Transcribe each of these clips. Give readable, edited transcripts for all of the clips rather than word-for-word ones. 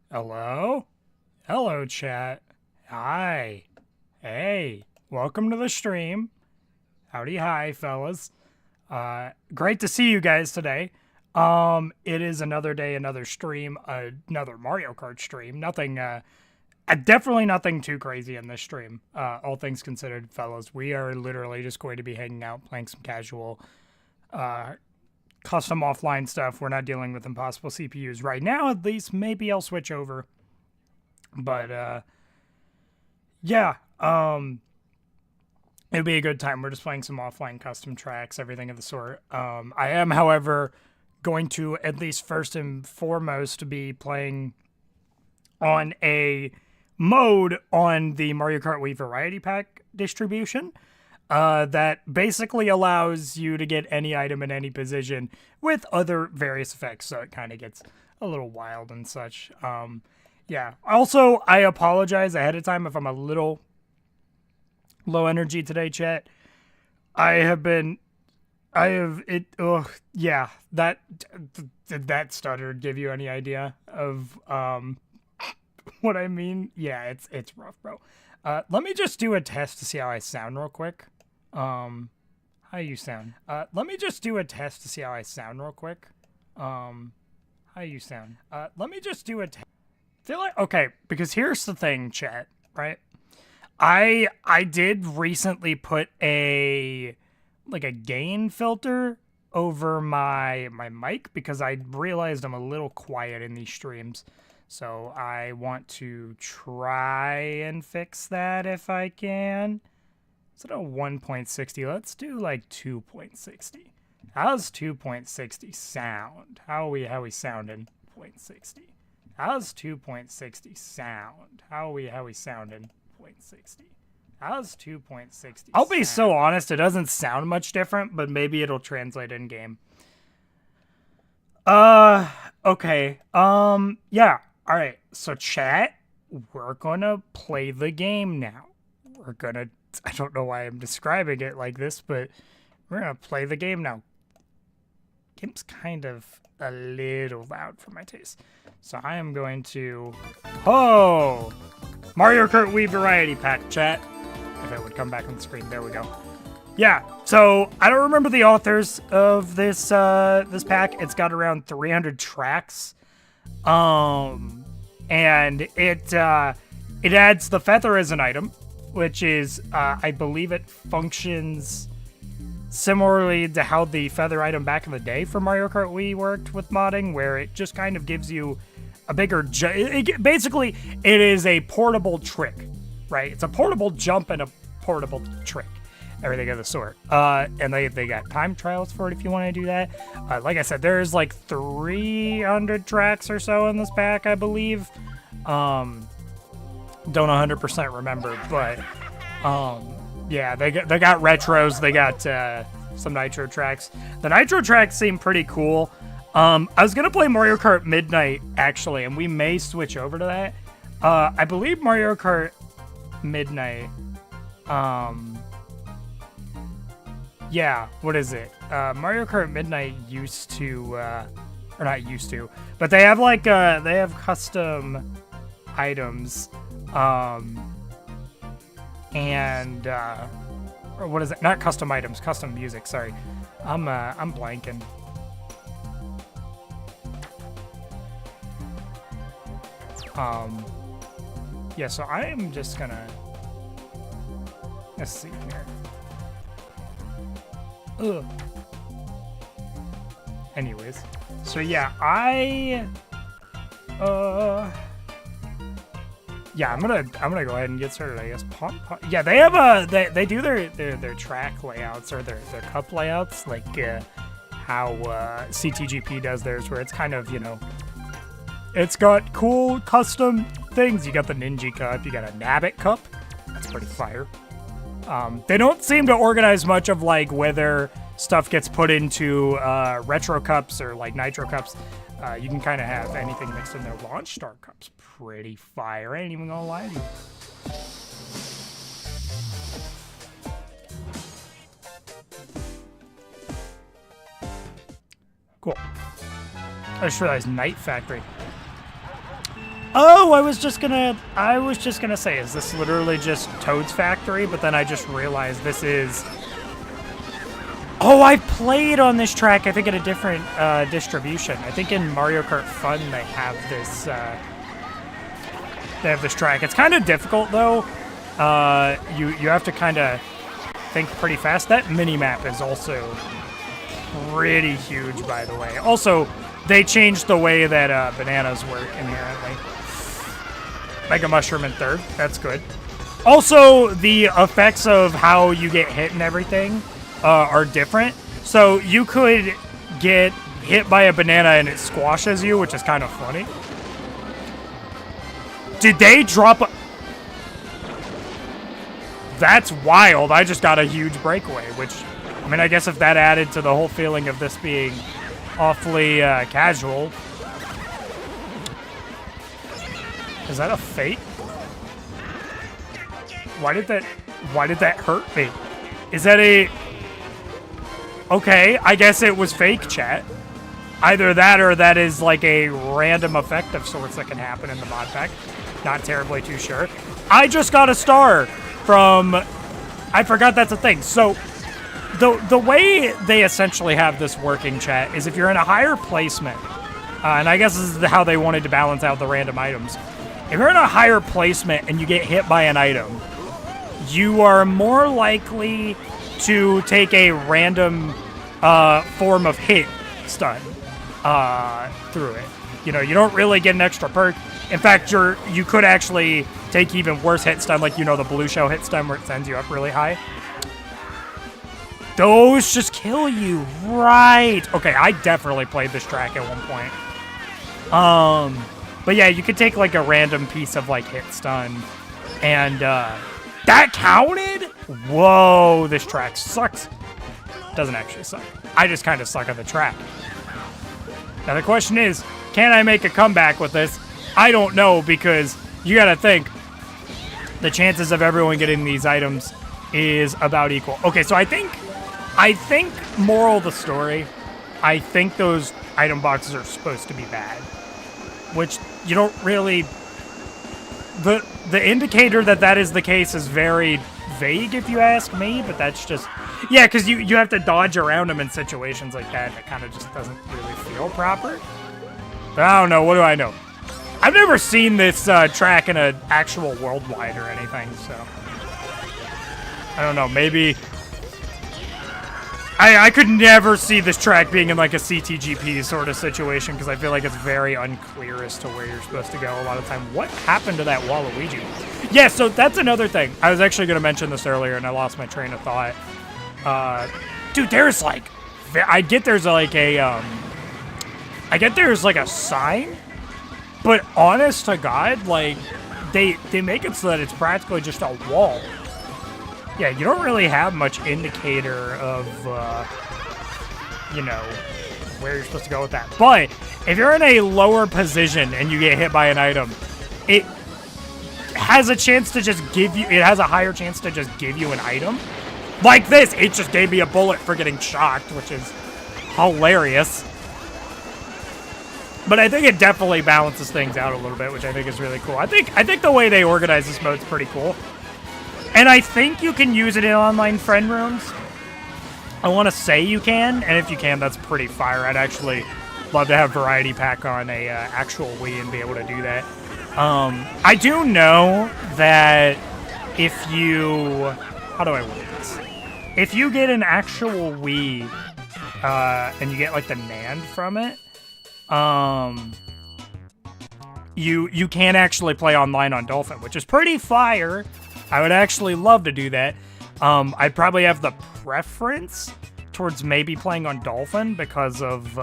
Hello? Hello, chat. Hi. Hey. Welcome to the stream. Howdy hi, fellas. Great to see you guys today. It is another day, another stream, another Mario Kart stream. Nothing, definitely nothing too crazy in this stream. All things considered, fellas, we are literally just going to be hanging out, playing some casual, custom offline stuff. We're not dealing with impossible CPUs right now, at least. Maybe I'll switch over. But, yeah, it'll be a good time. We're just playing some offline custom tracks, everything of the sort. I am, however, going to, at least first and foremost, be playing on a mode on the Mario Kart Wii Variety Pack distribution that basically allows you to get any item in any position with other various effects, so it kind of gets a little wild and such. Yeah. Also, I apologize ahead of time if I'm a little low energy today, chat. Did that stutter give you any idea of what I mean? Yeah, it's rough, bro. Let me just do a test to see how I sound real quick. How you sound? Let me just do a test to see how I sound real quick. How you sound? Let me just do a test. Feel like okay, because here's the thing, chat, right? I did recently put a gain filter over my mic because I realized I'm a little quiet in these streams. So I want to try and fix that if I can. Instead of 1.60, let's do like 2.60. How's 2.60 sound? How we sounding? 0.60. How's 2.60 sound? How we sounding? 0.60. How's 2.60? I'll be so honest, it doesn't sound much different, but maybe it'll translate in game. Okay. Yeah. All right. So chat, we're gonna play the game now. I don't know why I'm describing it like this, but we're gonna play the game now. Game's kind of a little loud for my taste. So I am going to... Oh! Mario Kart Wii Variety Pack, chat. If it would come back on the screen. There we go. Yeah, so I don't remember the authors of this this pack. It's got around 300 tracks. And it adds the feather as an item, which is, I believe it functions similarly to how the feather item back in the day for Mario Kart Wii worked with modding, where it just kind of gives you a bigger basically, it is a portable trick, right? It's a portable jump and a portable trick, everything of the sort. And they got time trials for it if you want to do that. Like I said, there's like 300 tracks or so in this pack, I believe. Don't 100% remember, but yeah, they got retros. They got some nitro tracks. The nitro tracks seem pretty cool. I was gonna play Mario Kart Midnight actually, and we may switch over to that. I believe Mario Kart Midnight. Yeah, what is it? Mario Kart Midnight used to, or not used to, but they have like they have custom items. And or what is it? Not custom items, custom music. Sorry, I'm blanking. Yeah. So I am just gonna. Let's see here. Ugh. Anyways, so yeah, yeah, I'm gonna go ahead and get started, I guess. Yeah, they have they do their track layouts or their cup layouts like how CTGP does theirs, where it's kind of, you know, it's got cool custom things. You got the Ninja Cup, you got a Nabbit Cup. That's pretty fire. They don't seem to organize much of like whether stuff gets put into retro cups or like nitro cups. You can kind of have anything mixed in there. Launch Star Cup's pretty fire. I ain't even gonna lie to you. Cool. I just realized Night Factory. Oh, I was just gonna say, is this literally just Toad's Factory? But then I just realized this is... Oh, I played on this track, I think, in a different distribution. I think in Mario Kart Fun they have this track. It's kind of difficult, though. You have to kind of think pretty fast. That mini-map is also pretty huge, by the way. Also, they changed the way that bananas work inherently. Mega Mushroom in third. That's good. Also, the effects of how you get hit and everything are different. So you could get hit by a banana and it squashes you, which is kind of funny. Did they drop a... That's wild. I just got a huge breakaway, which, I mean, I guess if that added to the whole feeling of this being awfully casual. Is that a fake? Why did that hurt me? Is that a... Okay, I guess it was fake, chat. Either that or that is like a random effect of sorts that can happen in the mod pack. Not terribly too sure. I just got a star from... I forgot that's a thing. So, the way they essentially have this working, chat, is if you're in a higher placement, and I guess this is how they wanted to balance out the random items. If you're in a higher placement and you get hit by an item, you are more likely to take a random form of hit stun through it. You know, you don't really get an extra perk. In fact, you could actually take even worse hit stun, like, you know, the blue shell hit stun where it sends you up really high. Those just kill you, right? Okay, I definitely played this track at one point. But yeah, you could take like a random piece of like hit stun, and that counted? Whoa, this track sucks. Doesn't actually suck. I just kind of suck at the track. Now the question is, can I make a comeback with this? I don't know, because you gotta think, the chances of everyone getting these items is about equal. Okay, so I think moral of the story, I think those item boxes are supposed to be bad. Which you don't really... The indicator that is the case is very vague, if you ask me, but that's just... Yeah, because you have to dodge around them in situations like that, and it kind of just doesn't really feel proper. But I don't know, what do I know? I've never seen this track in an actual worldwide or anything, so... I don't know, maybe... I could never see this track being in like a CTGP sort of situation, because I feel like it's very unclear as to where you're supposed to go a lot of time. What happened to that Waluigi? Yeah, so that's another thing. I was actually going to mention this earlier, and I lost my train of thought. Dude, there's like... I get there's like a sign, but honest to God, like, they make it so that it's practically just a wall. Yeah, you don't really have much indicator of, you know, where you're supposed to go with that. But if you're in a lower position and you get hit by an item, it has a chance to just give you, it has a higher chance to just give you an item. Like this, it just gave me a bullet for getting shocked, which is hilarious. But I think it definitely balances things out a little bit, which I think is really cool. I think the way they organize this mode is pretty cool. And I think you can use it in online friend rooms. I want to say you can, and if you can, that's pretty fire. I'd actually love to have Variety Pack on a actual Wii and be able to do that. I do know that if you... How do I word this? If you get an actual Wii and you get like the NAND from it, you can actually play online on Dolphin, which is pretty fire. I would actually love to do that. I'd probably have the preference towards maybe playing on Dolphin because of,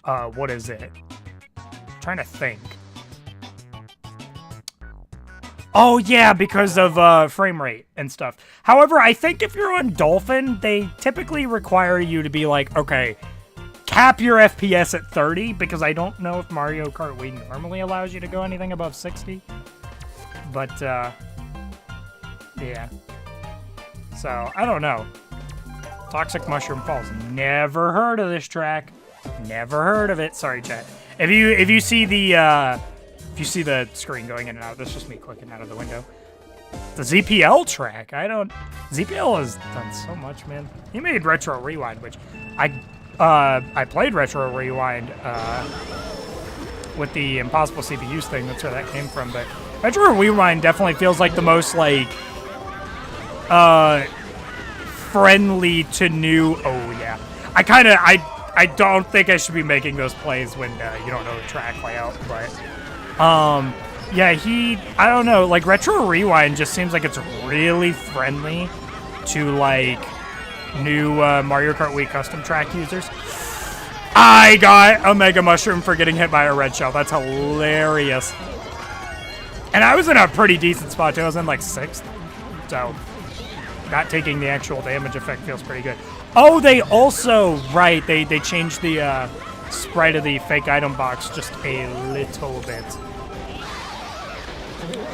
what is it? I'm trying to think. Oh, yeah, because of frame rate and stuff. However, I think if you're on Dolphin, they typically require you to be like, okay, cap your FPS at 30, because I don't know if Mario Kart Wii normally allows you to go anything above 60. But, yeah. So, I don't know. Toxic Mushroom Falls. Never heard of this track. Never heard of it. Sorry, chat. If you see the If you see the screen going in and out, that's just me clicking out of the window. The ZPL track, ZPL has done so much, man. He made Retro Rewind, which I played Retro Rewind with the Impossible CPUs thing. That's where that came from. But Retro Rewind definitely feels like the most like friendly to new. Oh yeah, I don't think I should be making those plays when you don't know the track layout, but yeah, I don't know, like Retro Rewind just seems like it's really friendly to like new Mario Kart Wii custom track users. I got a Mega Mushroom for getting hit by a red shell. That's hilarious. And I was in a pretty decent spot too. I was in like 6th, so not taking the actual damage effect feels pretty good. Oh, they also, right, they changed the sprite of the fake item box just a little bit.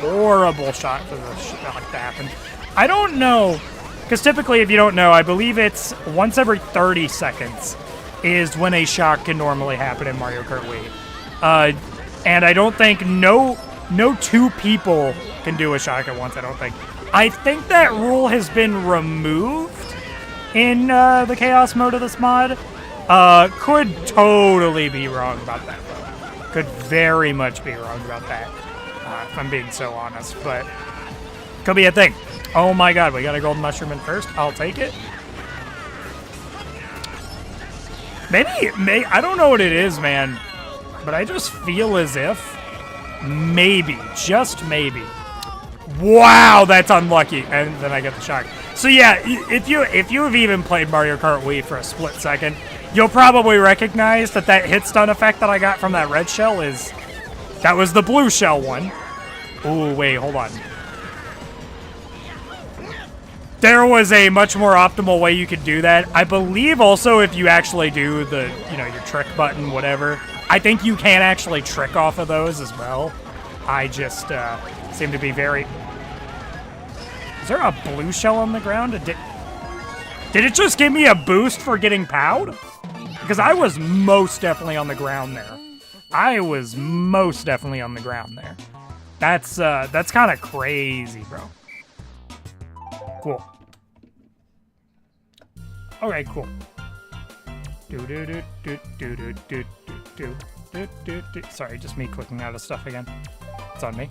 Horrible shot for the shot to happen. I don't know, because typically, if you don't know, I believe it's once every 30 seconds is when a shock can normally happen in Mario Kart Wii. And I don't think no 2 people can do a shock at once, I don't think. I think that rule has been removed in the Chaos mode of this mod. Could totally be wrong about that, though. Could very much be wrong about that, if I'm being so honest, but could be a thing. Oh my god, we got a golden mushroom in first. I'll take it. Maybe, I don't know what it is, man, but I just feel as if maybe, just maybe. Wow, that's unlucky, and then I get the shock. So yeah, if you have even played Mario Kart Wii for a split second, you'll probably recognize that hit stun effect that I got from that red shell that was the blue shell one. Ooh, wait, hold on. There was a much more optimal way you could do that. I believe also if you actually do the, your trick button, whatever, I think you can actually trick off of those as well. I just seem to be very... Is there a blue shell on the ground? Did it just give me a boost for getting powed? Because I was most definitely on the ground there. I was most definitely on the ground there. That's kind of crazy, bro. Cool. Okay, cool. Sorry, just me clicking out of stuff again. It's on me.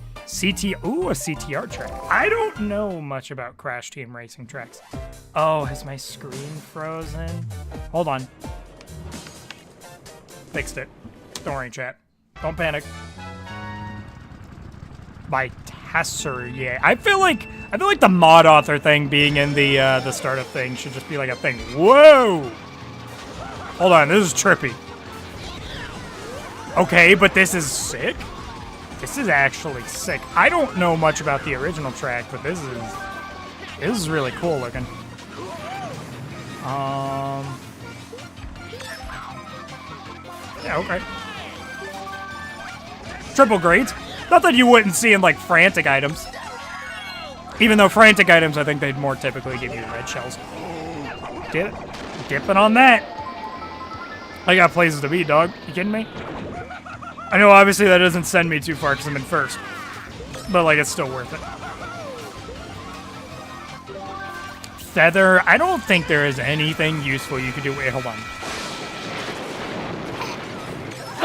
Ooh, a CTR track. I don't know much about Crash Team Racing tracks. Oh, has my screen frozen? Hold on. Fixed it. Don't worry, chat. Don't panic. By Tesser, yeah. I feel like the mod author thing being in the startup thing should just be like a thing. Whoa! Hold on, this is trippy. Okay, but this is sick. This is actually sick. I don't know much about the original track, but this is really cool looking. Yeah, okay. Triple grades. Nothing you wouldn't see in, like, frantic items. Even though frantic items, I think they'd more typically give you red shells. Dipping on that. I got places to be, dog. You kidding me? I know, obviously, that doesn't send me too far because I'm in first. But, like, it's still worth it. Feather. I don't think there is anything useful you could do. Wait, hold on.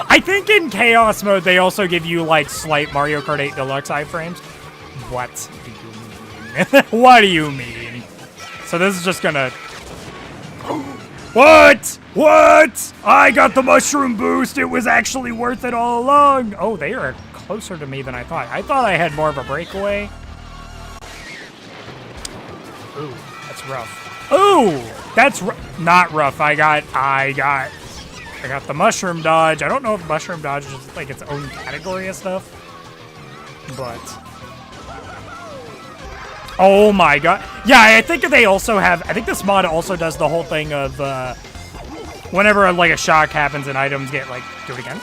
I think in Chaos mode, they also give you, like, slight Mario Kart 8 Deluxe iframes. What do you mean? What do you mean? So this is just gonna... What? What? I got the mushroom boost. It was actually worth it all along. Oh, they are closer to me than I thought. I thought I had more of a breakaway. Ooh, that's rough. Ooh, that's not rough. I got the mushroom dodge. I don't know if mushroom dodge is like its own category of stuff, but oh my god. Yeah, I think they also have, I think this mod also does the whole thing of whenever like a shock happens and items get like, do it again.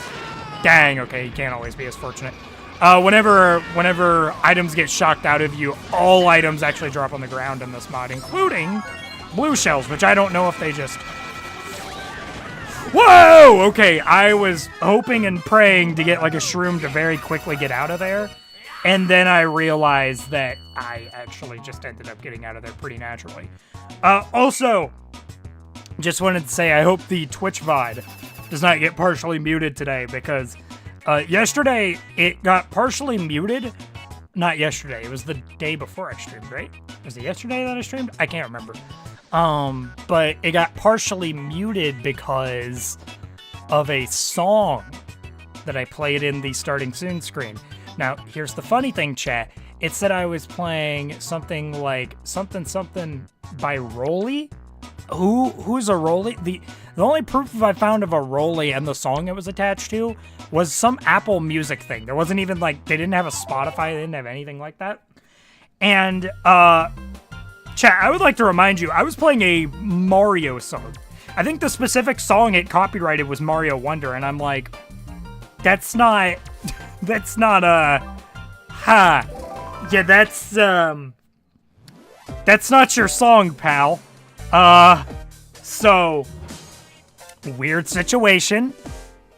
Dang, okay, you can't always be as fortunate. Whenever items get shocked out of you, all items actually drop on the ground in this mod, including blue shells, which I don't know if they just... Whoa! Okay, I was hoping and praying to get like a shroom to very quickly get out of there. And then I realized that I actually just ended up getting out of there pretty naturally. Also, just wanted to say I hope the Twitch VOD does not get partially muted today because yesterday it got partially muted. Not yesterday, it was the day before I streamed, right? Was it yesterday that I streamed? I can't remember. But it got partially muted because of a song that I played in the starting soon screen. Now, here's the funny thing, chat. It said I was playing something like something by Rolly. Who's a Rolly? The only proof I found of a Rolly and the song it was attached to was some Apple Music thing. There wasn't even like, they didn't have a Spotify, they didn't have anything like that. And, chat, I would like to remind you, I was playing a Mario song. I think the specific song it copyrighted was Mario Wonder, and I'm like, that's not, yeah, that's not your song, pal. So, weird situation.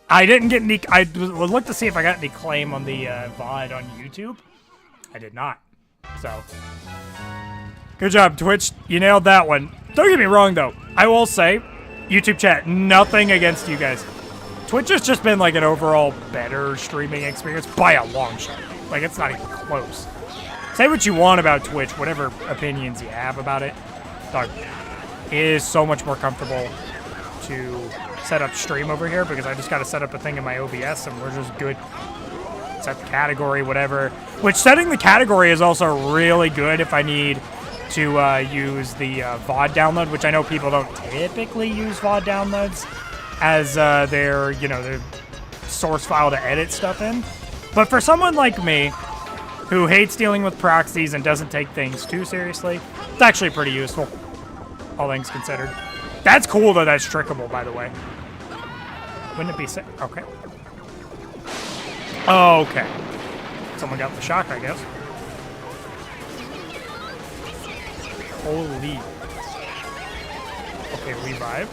I didn't get any, I would look to see if I got any claim on the, VOD on YouTube. I did not. So, good job, Twitch. You nailed that one. Don't get me wrong, though. I will say, YouTube chat, nothing against you guys. Twitch has just been, like, an overall better streaming experience by a long shot. Like, it's not even close. Say what you want about Twitch, whatever opinions you have about it. Dog, it is so much more comfortable to set up stream over here because I just got to set up a thing in my OBS and we're just good. Set the category, whatever. Which, setting the category is also really good if I need to use the VOD download, which I know people don't typically use VOD downloads as their source file to edit stuff in. But for someone like me, who hates dealing with proxies and doesn't take things too seriously, it's actually pretty useful, all things considered. That's cool that that's trickable, by the way. Wouldn't it be sick? Okay. Okay. Someone got the shock, I guess. Holy. Okay, revive.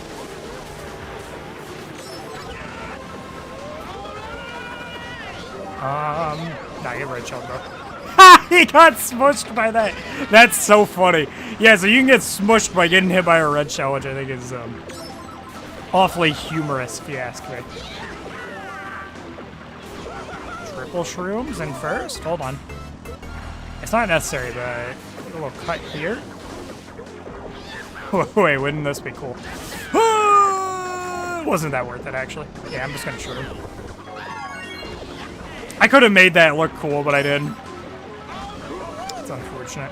Nah, get red shell, bro. Ha! He got smushed by that. That's so funny. Yeah, so you can get smushed by getting hit by a red shell, which I think is awfully humorous, if you ask me. Triple shrooms in first? Hold on. It's not necessary, but a little cut here. Wait, wouldn't this be cool? Wasn't that worth it, actually? Yeah, I'm just gonna shoot him. I could have made that look cool, but I didn't. It's unfortunate.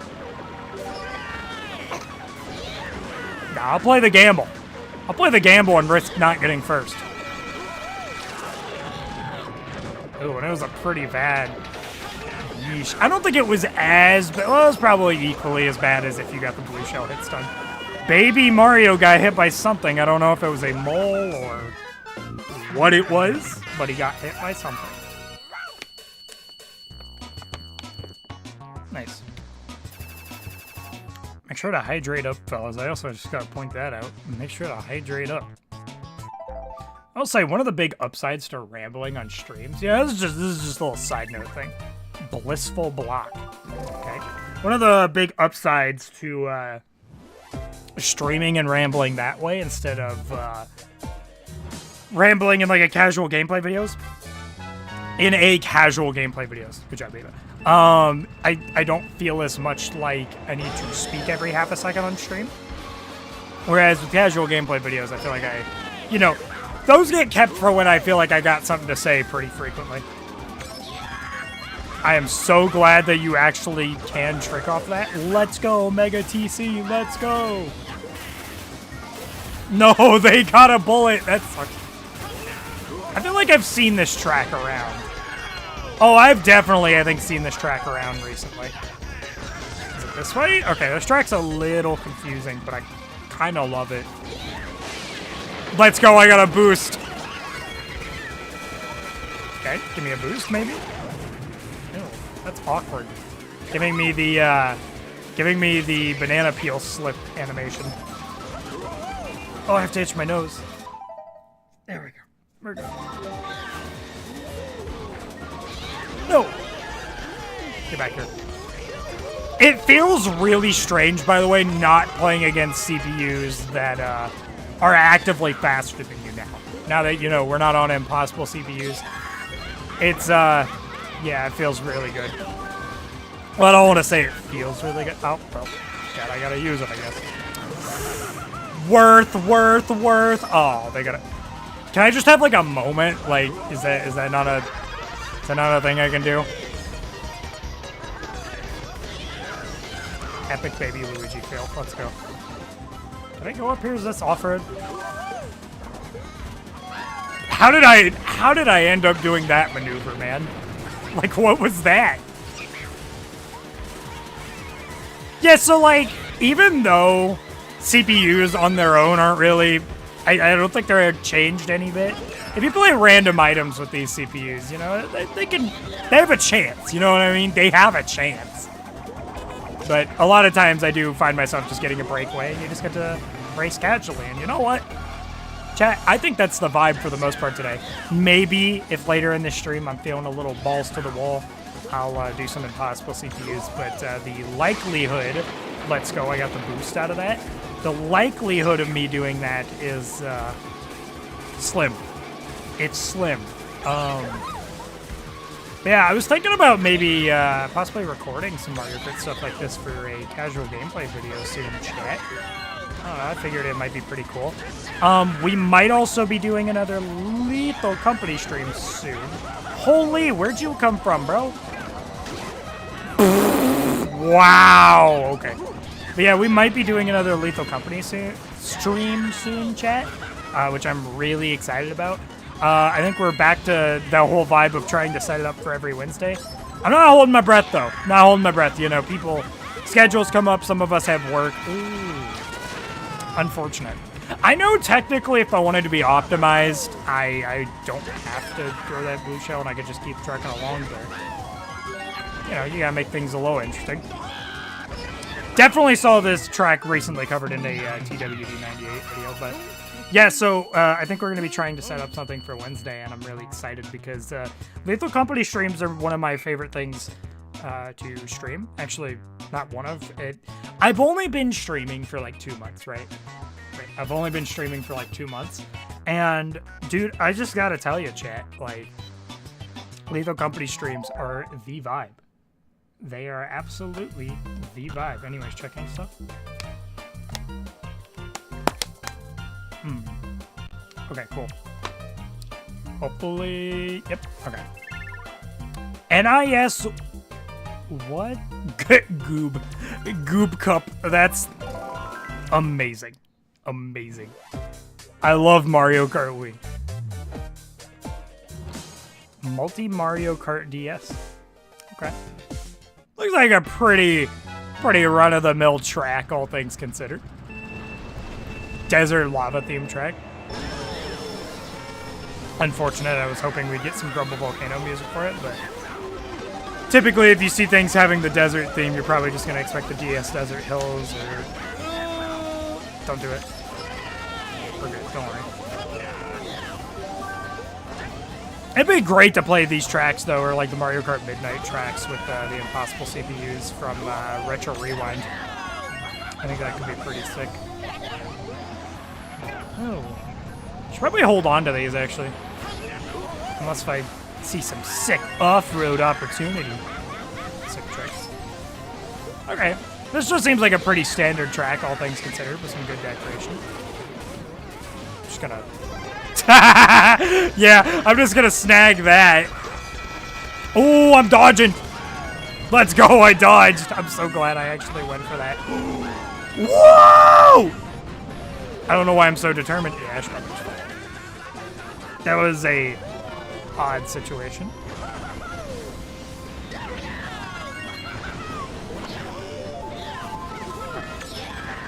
Nah, I'll play the gamble. I'll play the gamble and risk not getting first. Ooh, and it was a pretty bad... Yeesh. I don't think it was as bad. Well, it was probably equally as bad as if you got the blue shell hit stun. Baby Mario got hit by something. I don't know if it was a mole or what it was, but he got hit by something. Nice. Make sure to hydrate up, fellas. I also just gotta point that out. Make sure to hydrate up. I'll say one of the big upsides to rambling on streams. Yeah, this is just a little side note thing. Blissful block. Okay. One of the big upsides to streaming and rambling that way instead of rambling in like a casual gameplay videos. In a casual gameplay videos. Good job, Eva. I don't feel as much like I need to speak every half a second on stream. Whereas with casual gameplay videos, I feel like those get kept for when I feel like I got something to say pretty frequently. I am so glad that you actually can trick off that. Let's go, Mega TC, let's go. No, they got a bullet. That sucks. I feel like I've seen this track around. Oh, I've definitely, I think, seen this track around recently. Is it this way? Okay, this track's a little confusing, but I kind of love it. Let's go, I got a boost. Okay, give me a boost, maybe? Ew, that's awkward. Giving me the banana peel slip animation. Oh, I have to itch my nose. There we go. We're good. No! Get back here. It feels really strange, by the way, not playing against CPUs that are actively faster than you now. Now that, you know, we're not on impossible CPUs. It's, yeah, it feels really good. Well, I don't want to say it feels really good. Oh, well, God, I gotta use it, I guess. Worth. Oh, they gotta... Can I just have, like, a moment? Like, is that not a thing I can do? Epic baby Luigi fail. Let's go. Did I go up here? Is this off-road? How did I end up doing that maneuver, man? Like, what was that? Yeah, so, like, even though CPUs on their own aren't really... I don't think they're changed any bit. If you play random items with these CPUs, you know, they have a chance, you know what I mean? They have a chance. But a lot of times I do find myself just getting a breakaway, and you just get to race casually. And you know what? Chat, I think that's the vibe for the most part today. Maybe if later in this stream I'm feeling a little balls to the wall, I'll do some impossible CPUs. But the likelihood, let's go, I got the boost out of that. The likelihood of me doing that is slim. It's slim. Yeah, I was thinking about maybe possibly recording some Mario Kart stuff like this for a casual gameplay video soon in chat. I don't know, I figured it might be pretty cool. We might also be doing another Lethal Company stream soon. Holy, where'd you come from, bro? Wow, okay. But yeah, we might be doing another Lethal Company stream soon, chat, which I'm really excited about. I think we're back to the whole vibe of trying to set it up for every Wednesday. I'm not holding my breath, though. Not holding my breath. You know, schedules come up. Some of us have work. Ooh. Unfortunate. I know technically if I wanted to be optimized, I don't have to throw that blue shell and I could just keep trucking along, but, you know, you gotta make things a little interesting. Definitely saw this track recently covered in a TWD98 video, but... Yeah, so I think we're going to be trying to set up something for Wednesday, and I'm really excited because Lethal Company streams are one of my favorite things to stream. Actually, not one of it. I've only been streaming for like 2 months, right? I've only been streaming for like 2 months. And, dude, I just got to tell you, chat, like, Lethal Company streams are the vibe. They are absolutely the vibe. Anyways, checking stuff. Okay, cool. Hopefully... Yep, okay. NIS... What? Goob. Goob Cup. That's... amazing. Amazing. I love Mario Kart Wii. Multi-Mario Kart DS. Okay. Looks like a pretty run-of-the-mill track, all things considered. Desert lava theme track. Unfortunate, I was hoping we'd get some Grumble Volcano music for it, but typically if you see things having the desert theme, you're probably just going to expect the DS Desert Hills or... Don't do it. We're good, don't worry. It'd be great to play these tracks, though, or like the Mario Kart Midnight tracks with the Impossible CPUs from Retro Rewind. I think that could be pretty sick. Oh. Should probably hold on to these, actually. Unless if I see some sick off-road opportunity. Sick tricks. Okay. This just seems like a pretty standard track, all things considered, with some good decoration. Just gonna... Yeah, I'm just gonna snag that. Oh, I'm dodging. Let's go, I dodged. I'm so glad I actually went for that. Whoa! I don't know why I'm so determined. Yeah, I should probably just... That was a odd situation.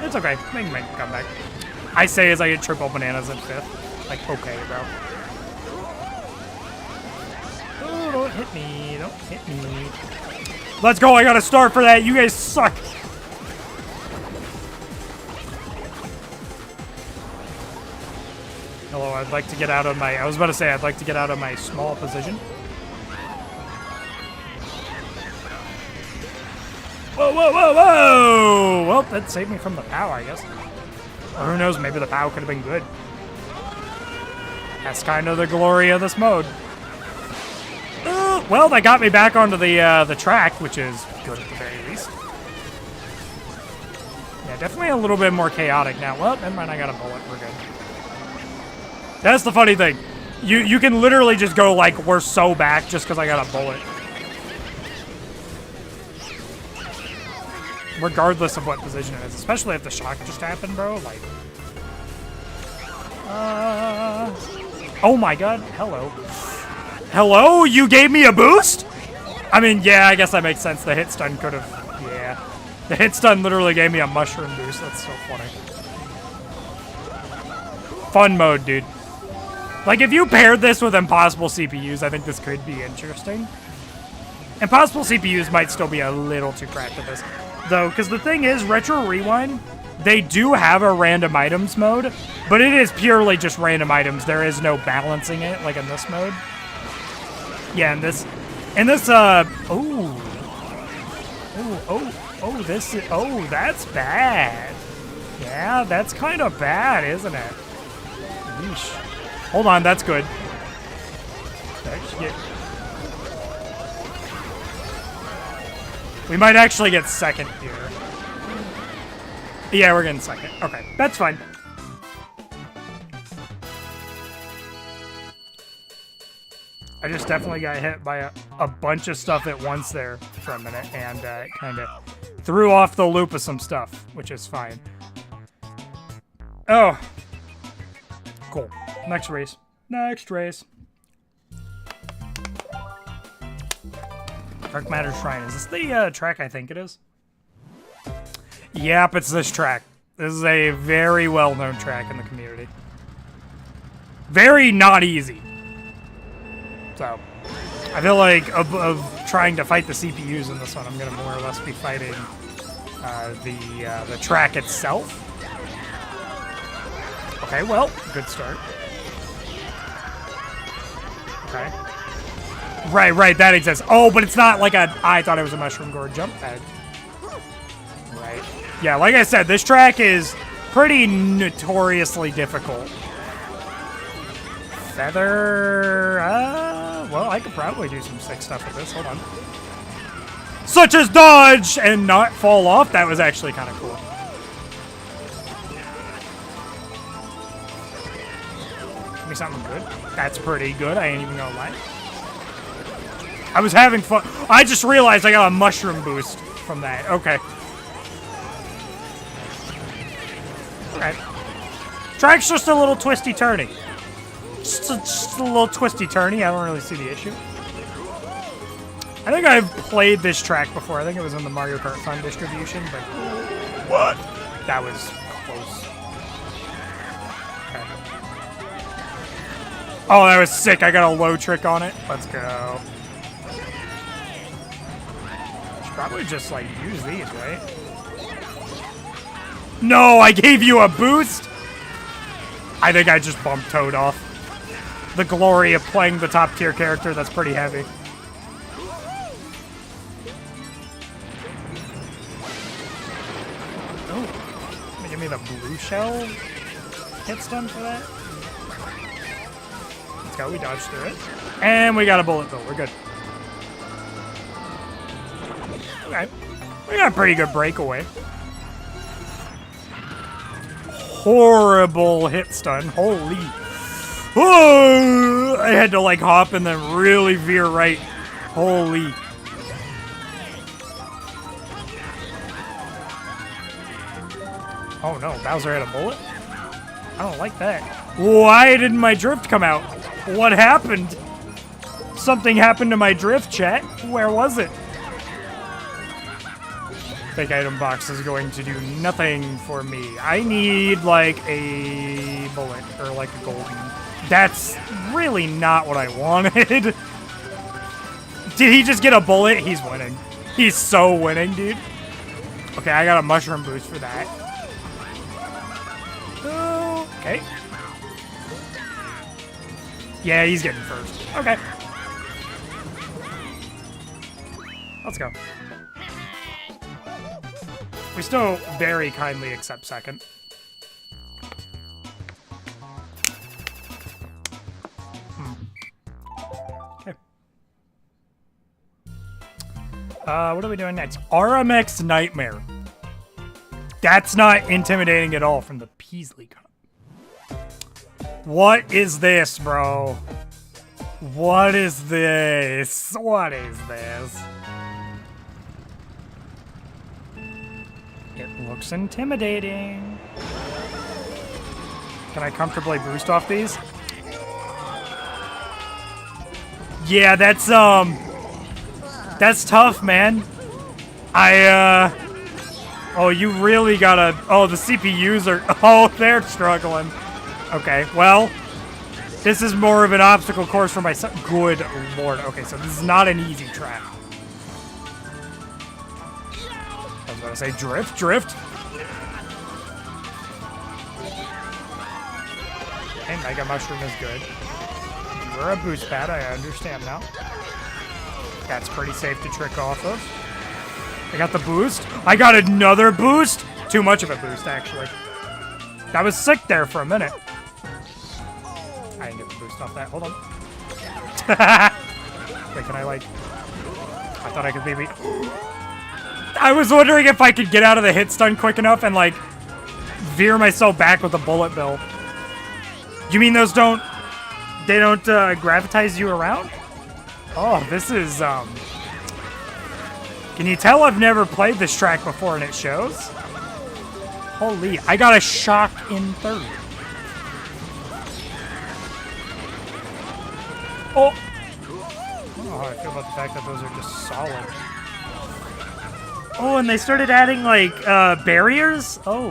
It's okay. We can make a comeback. I say as I get triple bananas in 5th. Like, okay, bro. Oh, don't hit me. Don't hit me. Let's go. I got to start for that. You guys suck. Hello, I'd like to get out of my... I was about to say, I'd like to get out of my small position. Whoa, whoa, whoa, whoa! Well, that saved me from the POW, I guess. Or who knows, maybe the POW could have been good. That's kind of the glory of this mode. Well, that got me back onto the track, which is good at the very least. Yeah, definitely a little bit more chaotic now. Well, never mind, I got a bullet. We're good. That's the funny thing. You can literally just go like, we're so back just because I got a bullet. Regardless of what position it is. Especially if the shock just happened, bro. Like... Oh my god. Hello. Hello? You gave me a boost? I mean, yeah, I guess that makes sense. The hit stun could have... Yeah. The hit stun literally gave me a mushroom boost. That's so funny. Fun mode, dude. Like, if you paired this with impossible CPUs, I think this could be interesting. Impossible CPUs might still be a little too cracked at this, though, because the thing is, Retro Rewind, they do have a random items mode, but it is purely just random items. There is no balancing it, like in this mode. Yeah, in this, that's bad. Yeah, that's kind of bad, isn't it? Yeesh. Hold on, that's good. We might actually get second here. Yeah, we're getting second. Okay, that's fine. I just definitely got hit by a bunch of stuff at once there for a minute, and it kind of threw off the loop of some stuff, which is fine. Oh. Cool. Next race. Next race. Dark Matter Shrine. Is this the track I think it is? Yep, it's this track. This is a very well-known track in the community. Very not easy. So, I feel like of trying to fight the CPUs in this one, I'm going to more or less be fighting the track itself. Okay, well, good start. Okay. Right, that exists. Oh, but it's not like I thought it was a mushroom gourd jump pad. Right. Yeah, like I said, this track is pretty notoriously difficult. Feather... well, I could probably do some sick stuff with this. Hold on. Such as dodge and not fall off. That was actually kind of cool. Give me something good. That's pretty good. I ain't even gonna lie. I was having fun. I just realized I got a mushroom boost from that. Okay. Alright. Track's just a little twisty-turny. Just a little twisty-turny. I don't really see the issue. I think I've played this track before. I think it was in the Mario Kart Fun distribution, but... What? That was close. Okay. Oh, that was sick. I got a low trick on it. Let's go. Should probably just, like, use these, right? No, I gave you a boost? I think I just bumped Toad off. The glory of playing the top tier character, that's pretty heavy. Oh, give me the blue shell hit stun for that. Let's go, we dodged through it. And we got a bullet bill, we're good. Okay, we got a pretty good breakaway. Horrible hit stun, holy. Oh, I had to like hop and then really veer right. Holy. Oh no, Bowser had a bullet? I don't like that. Why didn't my drift come out? What happened? Something happened to my drift, chat. Where was it? Fake item box is going to do nothing for me. I need like a bullet or like a golden. That's really not what I wanted. Did he just get a bullet? He's winning. He's so winning, dude. Okay, I got a mushroom boost for that. Okay. Yeah, he's getting first. Okay. Let's go. We still very kindly accept second. Okay. What are we doing next? RMX Nightmare. That's not intimidating at all from the Peasley Cup. What is this, bro? What is this? What is this? It looks intimidating. Can I comfortably boost off these? Yeah, that's tough, man. Oh, you really gotta, oh, the CPUs are, oh, they're struggling. Okay, well, this is more of an obstacle course for myself. Good lord. Okay, so this is not an easy track. I was about to say drift, drift. Okay, Mega Mushroom is good. You're a boost pad, I understand now. That's pretty safe to trick off of. I got the boost. I got another boost. Too much of a boost, actually. That was sick there for a minute. I didn't get the boost off that. Hold on. Wait, can I, like... I thought I could maybe... I was wondering if I could get out of the hit stun quick enough and, like, veer myself back with a bullet bill. You mean those don't... They don't, gravitize you around? Oh, this is, Can you tell I've never played this track before and it shows? Holy, I got a shock in third. Oh! Oh, I feel about the fact that those are just solid. Oh, and they started adding, like, barriers? Oh.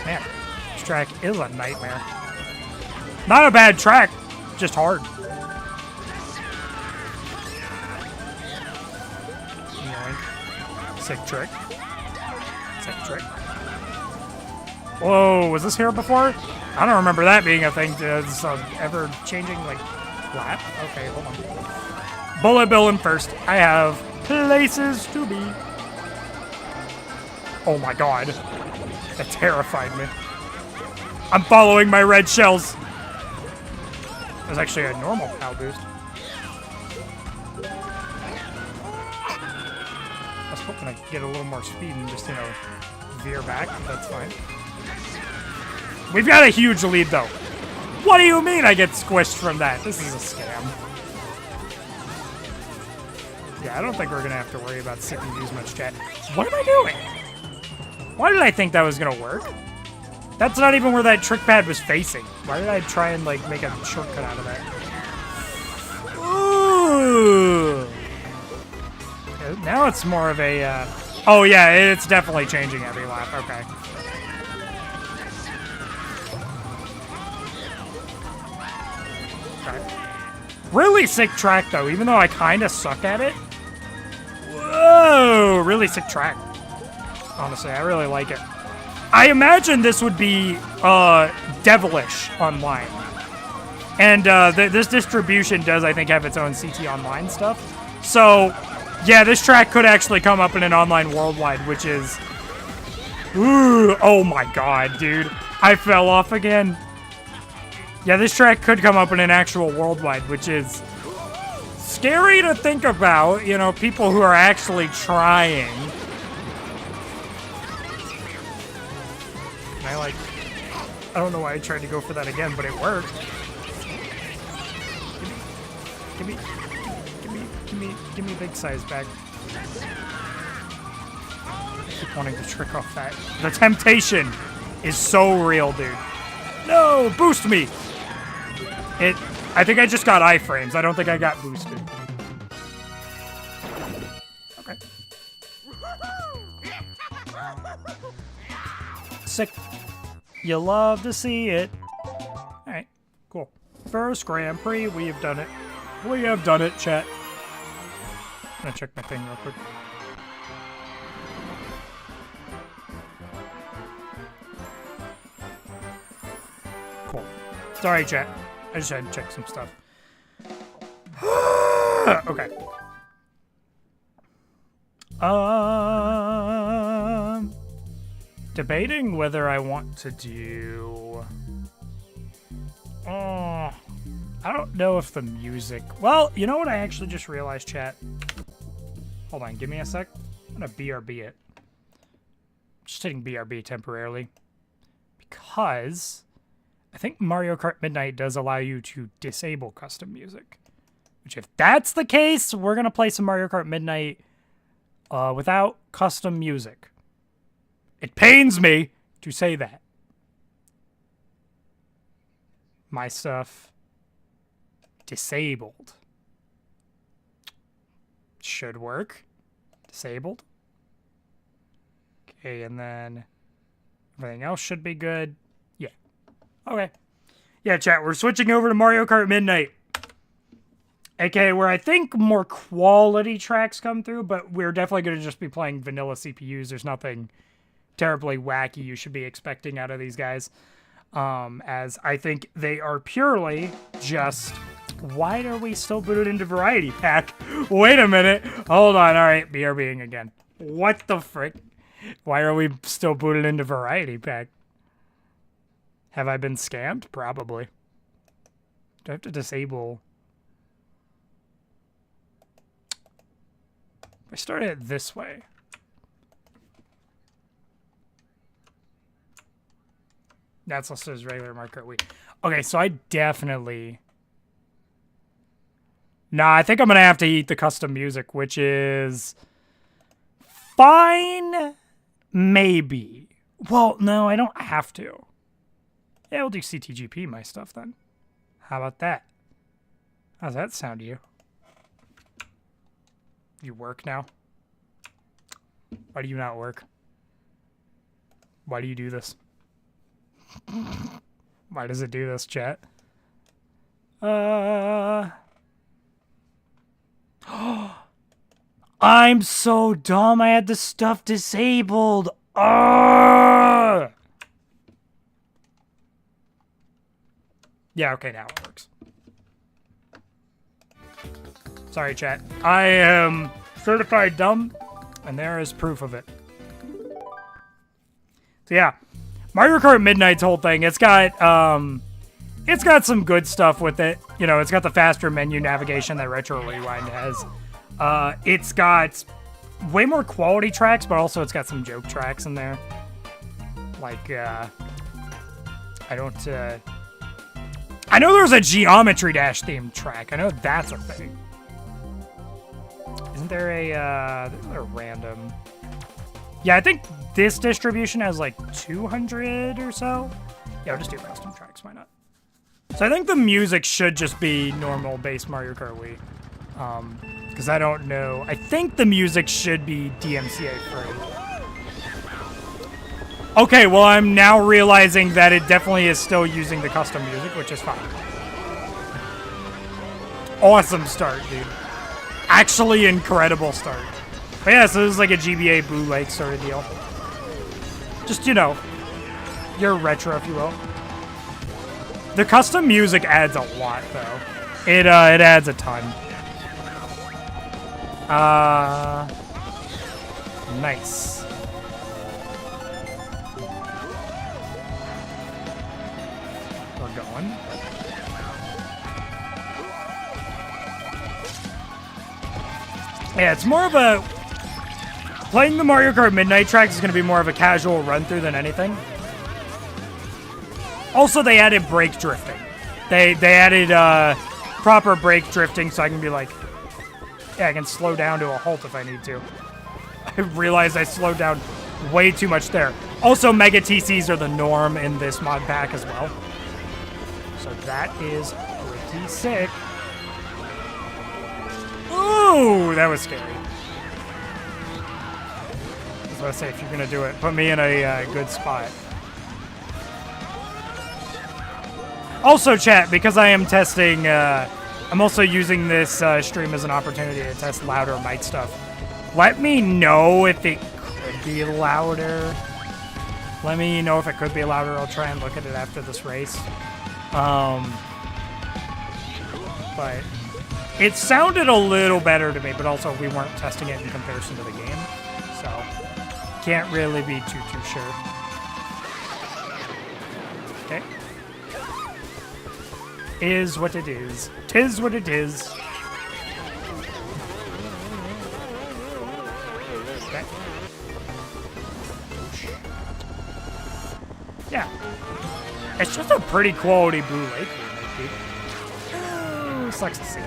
Man, this track is a nightmare. Not a bad track, just hard. Sick trick. Sick trick. Whoa, was this here before? I don't remember that being a thing. It's ever-changing, like, lap. Okay, hold on. Bullet bill in first. I have places to be. Oh my god. That terrified me. I'm following my red shells. There's actually a normal POW boost. I was hoping I could get a little more speed and just, you know, veer back. That's fine. We've got a huge lead, though. What do you mean I get squished from that? This is a scam. Yeah, I don't think we're going to have to worry about CPUs much, chat. What am I doing? Why did I think that was going to work? That's not even where that trick pad was facing. Why did I try and, like, make a shortcut out of that? Ooh. Now it's more of a, Oh, yeah, it's definitely changing every lap. Okay. Okay. Really sick track, though, even though I kind of suck at it. Whoa! Really sick track. Honestly, I really like it. I imagine this would be devilish online. And this distribution does, I think, have its own CT Online stuff. So, yeah, this track could actually come up in an online worldwide, which is... Ooh, oh my god, dude. I fell off again. Yeah, this track could come up in an actual worldwide, which is scary to think about. You know, people who are actually trying. I like... I don't know why I tried to go for that again, but it worked. Give me big size bag. I keep wanting to trick off that. The temptation is so real, dude. No, boost me. I think I just got iframes. I don't think I got boosted. Okay. Sick. You love to see it. Alright, cool. First Grand Prix, we have done it. We have done it, chat. I'm gonna check my thing real quick. Cool. Sorry, chat. I just had to check some stuff. Okay. Debating whether I want to do... I don't know if the music... Well, you know what I actually just realized, chat? Hold on, give me a sec. I'm gonna BRB it. Just hitting BRB temporarily. Because I think Mario Kart Midnight does allow you to disable custom music. Which, if that's the case, we're gonna play some Mario Kart Midnight without custom music. It pains me to say that. My stuff disabled. Should work. Disabled. Okay, and then everything else should be good. Yeah. Okay. Yeah, chat, we're switching over to Mario Kart Midnight. Okay, where I think more quality tracks come through, but we're definitely going to just be playing vanilla CPUs. There's nothing terribly wacky you should be expecting out of these guys. As I think they are purely just... Why are we still booted into Variety Pack? Wait a minute. Hold on. All right, BRBing again. What the frick? Why are we still booted into Variety Pack? Have I been scammed? Probably. Do I have to disable... I started it this way. That's listed as regular Mario Kart Wii. Okay, so I definitely... Nah, I think I'm going to have to eat the custom music, which is... fine? Maybe. Well, no, I don't have to. Yeah, we'll do CTGP my stuff then. How about that? How's that sound to you? You work now? Why do you not work? Why do you do this? Why does it do this, chat? I'm so dumb. I had the stuff disabled. Yeah, okay, now it works. Sorry, chat. I am certified dumb, and there is proof of it. So yeah, Mario Kart Midnight's whole thing, it's got some good stuff with it. You know, it's got the faster menu navigation that Retro Rewind has. It's got way more quality tracks, but also it's got some joke tracks in there. Like, I know there's a Geometry Dash themed track. I know that's a thing. Isn't there a random... Yeah, I think this distribution has like 200 or so. Yeah, I'll just do custom tracks, why not? So I think the music should just be normal base Mario Kart Wii. Because I don't know. I think the music should be DMCA free. Okay, well I'm now realizing that it definitely is still using the custom music, which is fine. Awesome start, dude. Actually incredible start. But yeah, so this is like a GBA bootleg sort of deal. Just, you know, you're retro, if you will. The custom music adds a lot, though. It adds a ton. Nice. We're going. Yeah, it's more of a... Playing the Mario Kart Midnight tracks is going to be more of a casual run-through than anything. Also, they added brake drifting. They added proper brake drifting, so I can be like... Yeah, I can slow down to a halt if I need to. I realized I slowed down way too much there. Also, Mega TCs are the norm in this mod pack as well. So that is pretty sick. Ooh, that was scary. I was about to say, if you're going to do it, put me in a good spot. Also, chat, because I am testing, I'm also using this stream as an opportunity to test louder mic stuff. Let me know if it could be louder. Let me know if it could be louder. I'll try and look at it after this race. but it sounded a little better to me, but also we weren't testing it in comparison to the game, so can't really be too sure. Okay. Is what it is. 'Tis what it is. Okay. Yeah. It's just a pretty quality Blue Lake remake, dude. Oh, sucks to see.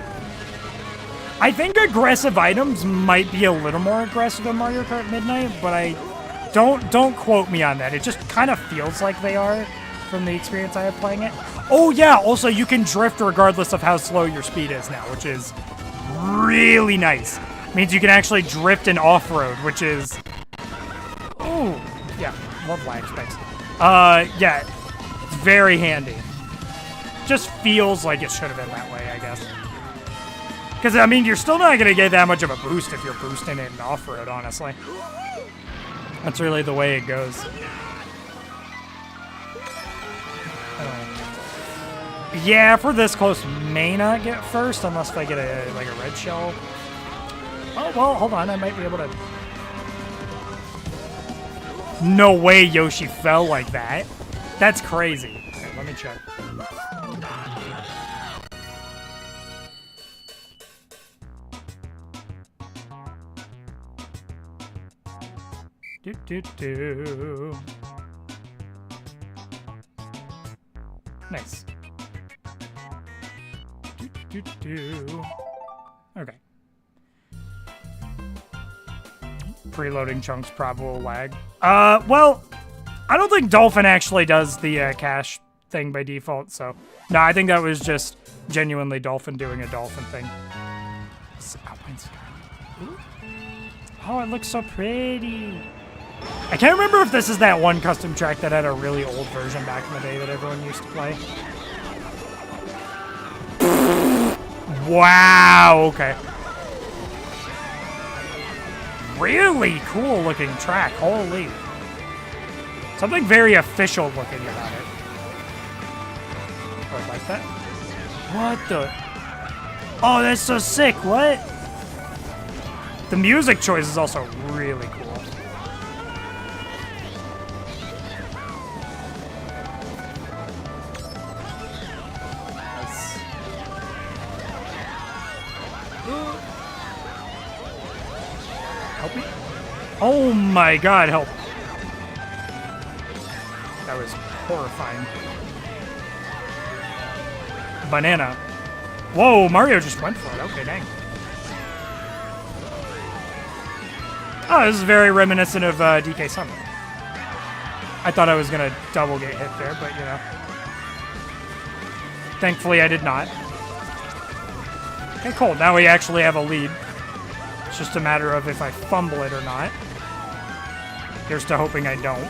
I think aggressive items might be a little more aggressive in Mario Kart Midnight, but I don't quote me on that. It just kind of feels like they are from the experience I have playing it. Oh yeah, also you can drift regardless of how slow your speed is now, which is really nice. Means you can actually drift in off-road, which is... Oh, yeah, love lag spikes. Yeah, it's very handy. Just feels like it should have been that way, I guess. Because, I mean, you're still not going to get that much of a boost if you're boosting it in off-road, honestly. That's really the way it goes. Yeah, for this close, may not get first, unless if I get a red shell. Oh, well, hold on, I might be able to... No way Yoshi fell like that. That's crazy. Okay, let me check. Do. Nice. Do. Okay. Preloading chunks probable lag. Well, I don't think Dolphin actually does the cache thing by default, so... No, I think that was just genuinely Dolphin doing a Dolphin thing. Oh, it looks so pretty. I can't remember if this is that one custom track that had a really old version back in the day that everyone used to play. Wow, okay. Really cool looking track, holy. Something very official looking about it. Oh, I like that. What the? Oh, that's so sick, what? The music choice is also really cool. Help me? Oh my god, help. That was horrifying. Banana. Whoa, Mario just went for it. Okay, dang. Oh, this is very reminiscent of DK Summit. I thought I was going to double get hit there, but, you know. Thankfully, I did not. Okay, cool. Now we actually have a lead. It's just a matter of if I fumble it or not. Here's to hoping I don't.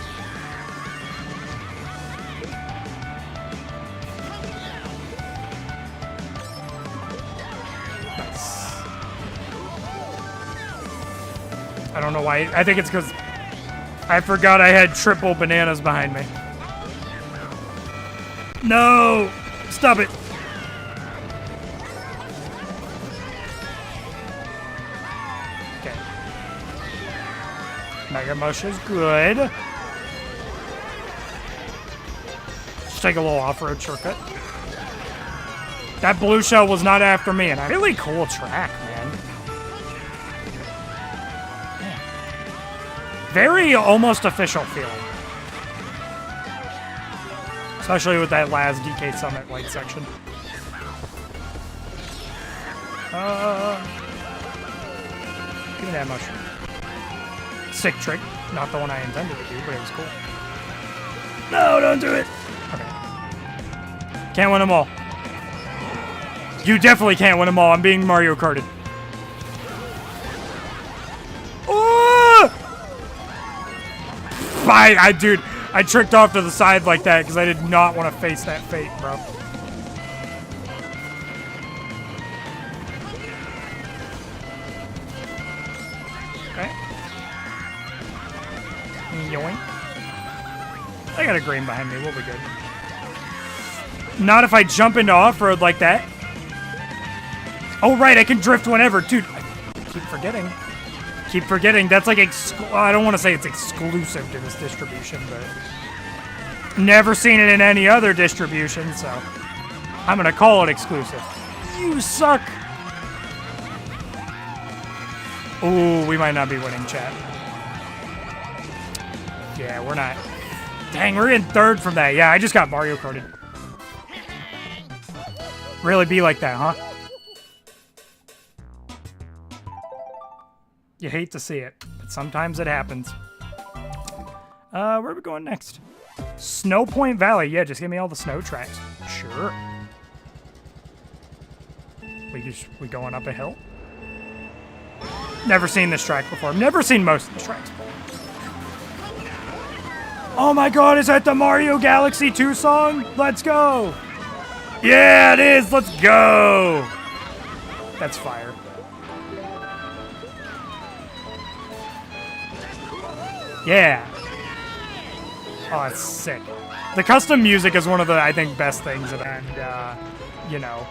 Nice. I don't know why. I think it's because I forgot I had triple bananas behind me. No! Stop it! Okay. Mega Mush is good. Let's take a little off-road shortcut. That blue shell was not after me, and a really cool track, man. Very almost official feeling. Especially with that last DK Summit light section. Give me that mushroom. Sick trick. Not the one I intended to do, but it was cool. No, don't do it! Okay. Can't win them all. You definitely can't win them all. I'm being Mario Karted. Dude, I tricked off to the side like that because I did not want to face that fate, bro. Okay. Yoink. I got a green behind me. We'll be good. Not if I jump into off-road like that. Oh, right, I can drift whenever. Dude, I keep forgetting. Keep forgetting. That's like, I don't want to say it's exclusive to this distribution, but never seen it in any other distribution, so I'm going to call it exclusive. You suck. Ooh, we might not be winning, chat. Yeah, we're not. Dang, we're in third from that. Yeah, I just got Mario Karted. Really be like that, huh? You hate to see it, but sometimes it happens. Where are we going next? Snow Point Valley. Yeah, just give me all the snow tracks. Sure. We going up a hill? Never seen this track before. I've never seen most of the tracks. Oh my god, is that the Mario Galaxy 2 song? Let's go! Yeah, it is! Let's go! That's fire. Yeah. Oh, it's sick. The custom music is one of the, I think, best things about, you know,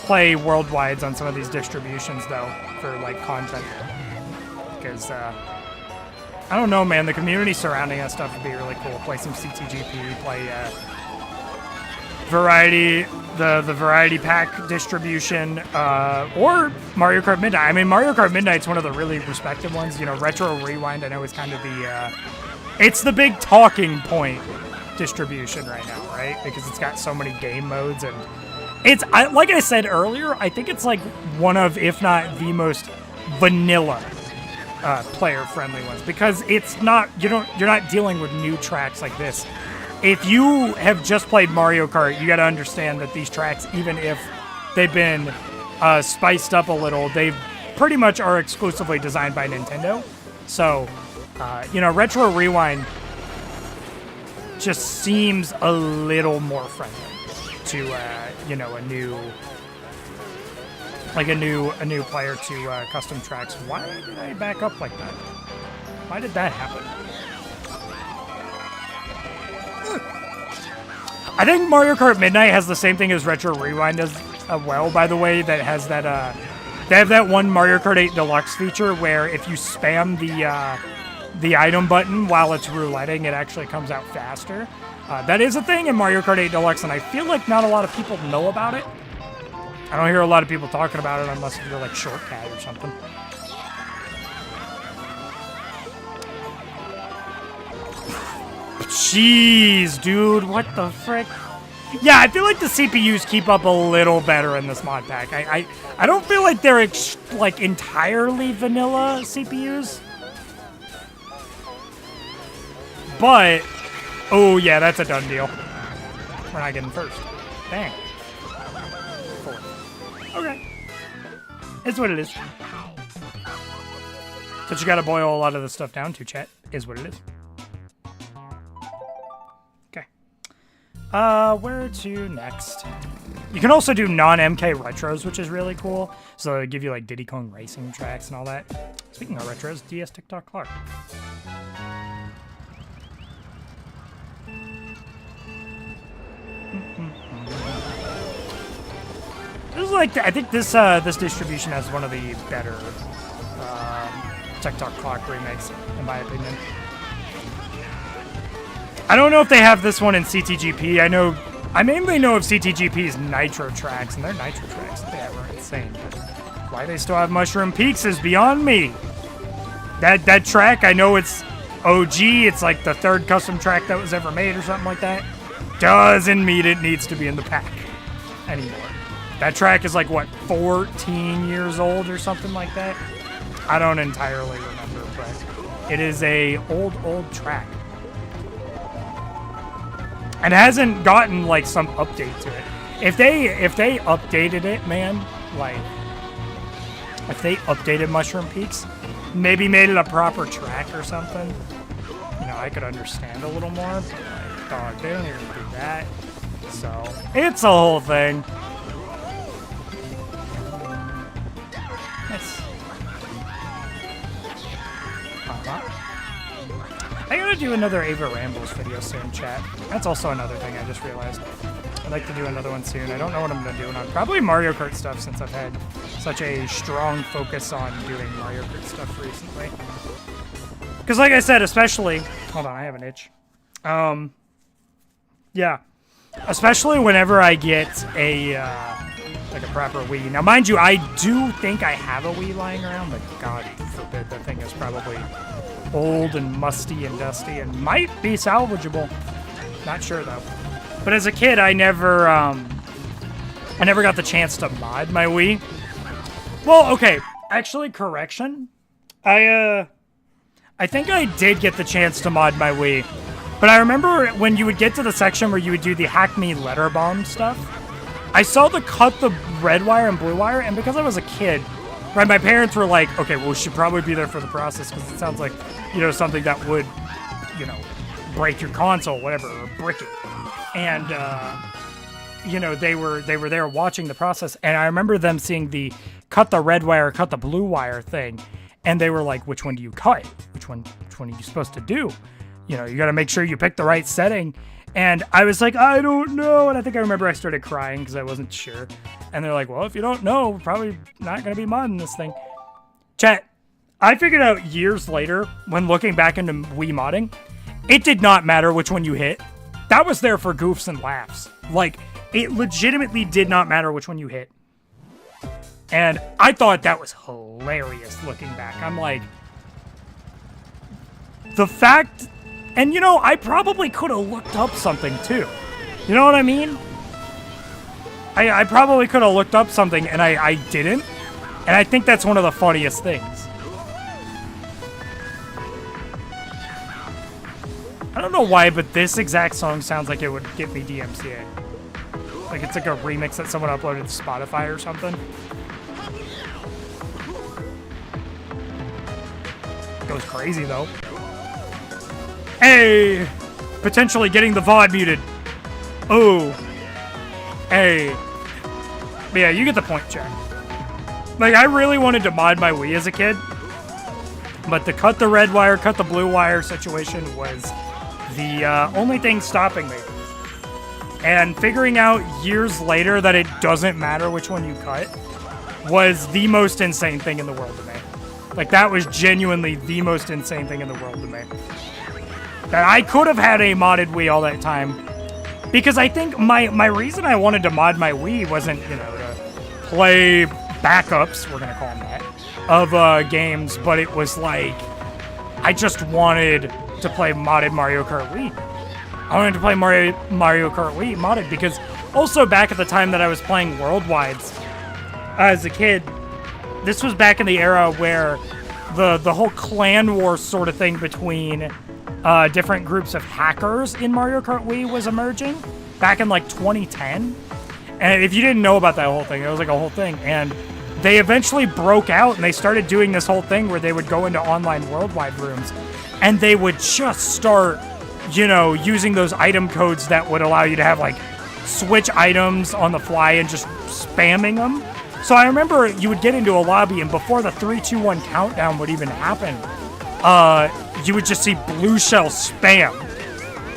play worldwides on some of these distributions, though, for, like, content. Because, I don't know, man. The community surrounding that stuff would be really cool. Play some CTGP, play, Variety, the Variety Pack distribution, or Mario Kart Midnight. I mean, Mario Kart Midnight's one of the really respected ones. You know, Retro Rewind, I know, is kind of the, it's the big talking point distribution right now, right? Because it's got so many game modes, and it's, like I said earlier, I think it's like one of, if not the most vanilla player-friendly ones, because it's not, you're not dealing with new tracks like this. If you have just played Mario Kart, you got to understand that these tracks, even if they've been spiced up a little, they pretty much are exclusively designed by Nintendo. So, you know, Retro Rewind just seems a little more friendly to, you know, a new player to custom tracks. Why did I back up like that? Why did that happen? I think Mario Kart Midnight has the same thing as Retro Rewind as well, by the way, that has that, they have that one Mario Kart 8 Deluxe feature where if you spam the item button while it's rouletting, it actually comes out faster. That is a thing in Mario Kart 8 Deluxe, and I feel like not a lot of people know about it. I don't hear a lot of people talking about it unless you're like Shortcat or something. Jeez, dude, what the frick? Yeah, I feel like the CPUs keep up a little better in this mod pack. I don't feel like they're like entirely vanilla CPUs. But, oh yeah, that's a done deal. We're not getting first. Dang. Fourth. Okay. It's what it is. But you gotta boil a lot of the stuff down to, chat. Is what it is. Where to next? You can also do non-MK retros, which is really cool. So they give you like Diddy Kong Racing tracks and all that. Speaking of retros, DS TikTok Clark. This is like, I think this this distribution has one of the better TikTok Clock remakes, in my opinion. I don't know if they have this one in CTGP. I mainly know of CTGP's Nitro tracks, and their Nitro tracks they have are insane. But why they still have Mushroom Peaks is beyond me. That track, I know it's OG. It's like the third custom track that was ever made or something like that. Doesn't mean it needs to be in the pack anymore. That track is like, what, 14 years old or something like that? I don't entirely remember, but it is a old track. And hasn't gotten like some update to it. If they updated it, man, like if they updated Mushroom Peaks, maybe made it a proper track or something, you know, I could understand a little more. But like, dog, they don't even do that. So it's a whole thing. Nice. I gotta do another Ava Rambles video soon, chat. That's also another thing I just realized. I'd like to do another one soon. I don't know what I'm going to do on. Probably Mario Kart stuff since I've had such a strong focus on doing Mario Kart stuff recently. Because like I said, especially... Hold on, I have an itch. Yeah. Especially whenever I get a, like a proper Wii. Now, mind you, I do think I have a Wii lying around, but God forbid, that thing is probably old and musty and dusty and might be salvageable. Not sure, though. But as a kid, I never got the chance to mod my Wii. Well, okay, actually, correction. I think I did get the chance to mod my Wii. But I remember when you would get to the section where you would do the Hack Me Letter Bomb stuff, I saw the cut the red wire and blue wire, and because I was a kid, right, my parents were like, okay, well, we should probably be there for the process because it sounds like, you know, something that would, you know, break your console, whatever, or brick it. And, you know, they were there watching the process, and I remember them seeing the cut the red wire, cut the blue wire thing, and they were like, which one do you cut? Which one are you supposed to do? You know, you got to make sure you pick the right setting. And I was like, I don't know. And I think I remember I started crying because I wasn't sure. And they're like, well, if you don't know, we're probably not going to be modding this thing. Chat, I figured out years later, when looking back into Wii modding, it did not matter which one you hit. That was there for goofs and laughs. Like, it legitimately did not matter which one you hit. And I thought that was hilarious looking back. I'm like, the fact... And, you know, I probably could have looked up something, too. You know what I mean? I probably could have looked up something, and I didn't. And I think that's one of the funniest things. I don't know why, but this exact song sounds like it would get me DMCA. Like it's like a remix that someone uploaded to Spotify or something. Goes crazy, though. Hey! Potentially getting the VOD muted. Oh. Hey. But yeah, you get the point, Jack. Like, I really wanted to mod my Wii as a kid. But the cut the red wire, cut the blue wire situation was the only thing stopping me. And figuring out years later that it doesn't matter which one you cut was the most insane thing in the world to me. Like, that was genuinely the most insane thing in the world to me. That I could have had a modded Wii all that time. Because I think my reason I wanted to mod my Wii wasn't, you know, to play backups, we're going to call them that, of games, but it was like, I just wanted to play modded Mario Kart Wii. I wanted to play Mario Kart Wii modded because also back at the time that I was playing Worldwides as a kid, this was back in the era where the whole clan war sort of thing between different groups of hackers in Mario Kart Wii was emerging back in like 2010. And if you didn't know about that whole thing, it was like a whole thing. And they eventually broke out and they started doing this whole thing where they would go into online worldwide rooms and they would just start, you know, using those item codes that would allow you to have like switch items on the fly and just spamming them. So I remember you would get into a lobby and before the 3, 2, 1 countdown would even happen, you would just see blue shell spam.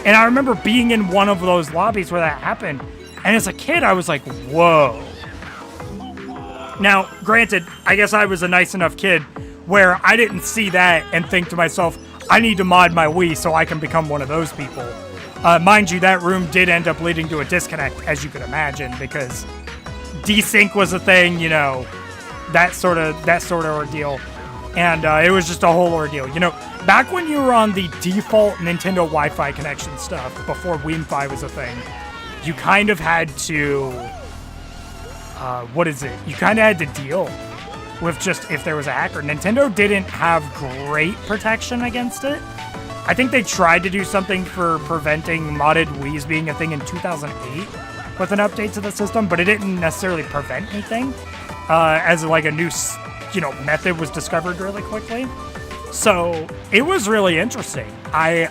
And I remember being in one of those lobbies where that happened. And as a kid, I was like, whoa. Now, granted, I guess I was a nice enough kid where I didn't see that and think to myself, I need to mod my Wii so I can become one of those people. Mind you, that room did end up leading to a disconnect, as you could imagine, because desync was a thing, you know, that sort of ordeal. And it was just a whole ordeal. You know, back when you were on the default Nintendo Wi-Fi connection stuff, before Wi-Fi was a thing, you kind of had to, you kind of had to deal with just if there was a hacker. Nintendo didn't have great protection against it. I think they tried to do something for preventing modded Wiis being a thing in 2008 with an update to the system, but it didn't necessarily prevent anything, as like a new, you know, method was discovered really quickly. So it was really interesting. I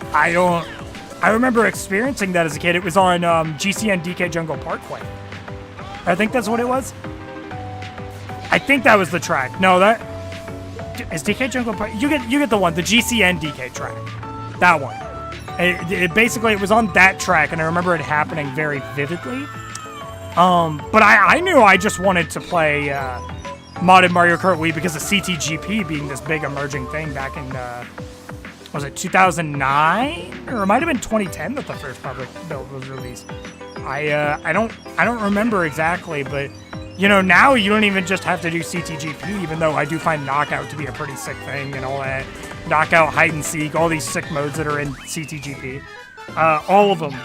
remember experiencing that as a kid. It was on GCN DK Jungle Parkway. I think that's what it was. I think that was the track. No, that is DK Jungle Park. You get the one, the GCN DK track. That one. It basically, it was on that track, and I remember it happening very vividly. But I knew I just wanted to play modded Mario Kart Wii because of CTGP being this big emerging thing back in, was it 2009? Or it might have been 2010 that the first public build was released. I don't remember exactly, but you know, now you don't even just have to do CTGP, even though I do find Knockout to be a pretty sick thing and all that. Knockout, hide and seek, all these sick modes that are in CTGP. All of them.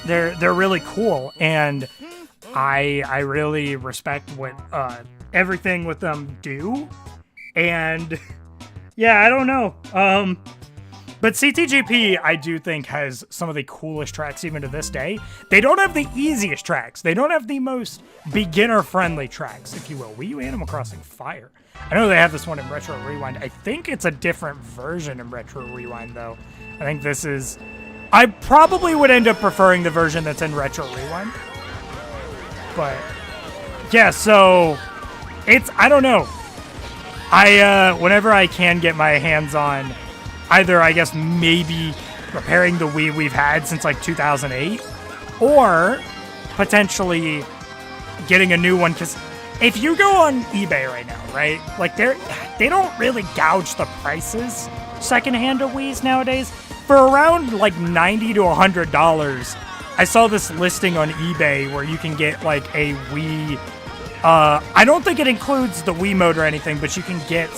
They're really cool, and I really respect what everything with them do. And yeah, I don't know. But CTGP, I do think, has some of the coolest tracks even to this day. They don't have the easiest tracks. They don't have the most beginner-friendly tracks, if you will. Wii U Animal Crossing Fire. I know they have this one in Retro Rewind. I think it's a different version in Retro Rewind, though. I think this is... I probably would end up preferring the version that's in Retro Rewind. But, yeah, so... It's... I don't know. Whenever I can get my hands on... either, I guess, maybe repairing the Wii we've had since, like, 2008, or potentially getting a new one, because if you go on eBay right now, right, like, they don't really gouge the prices secondhand of Wiis nowadays. For around, like, $90 to $100, I saw this listing on eBay where you can get, like, a Wii, I don't think it includes the Wii mode or anything, but you can get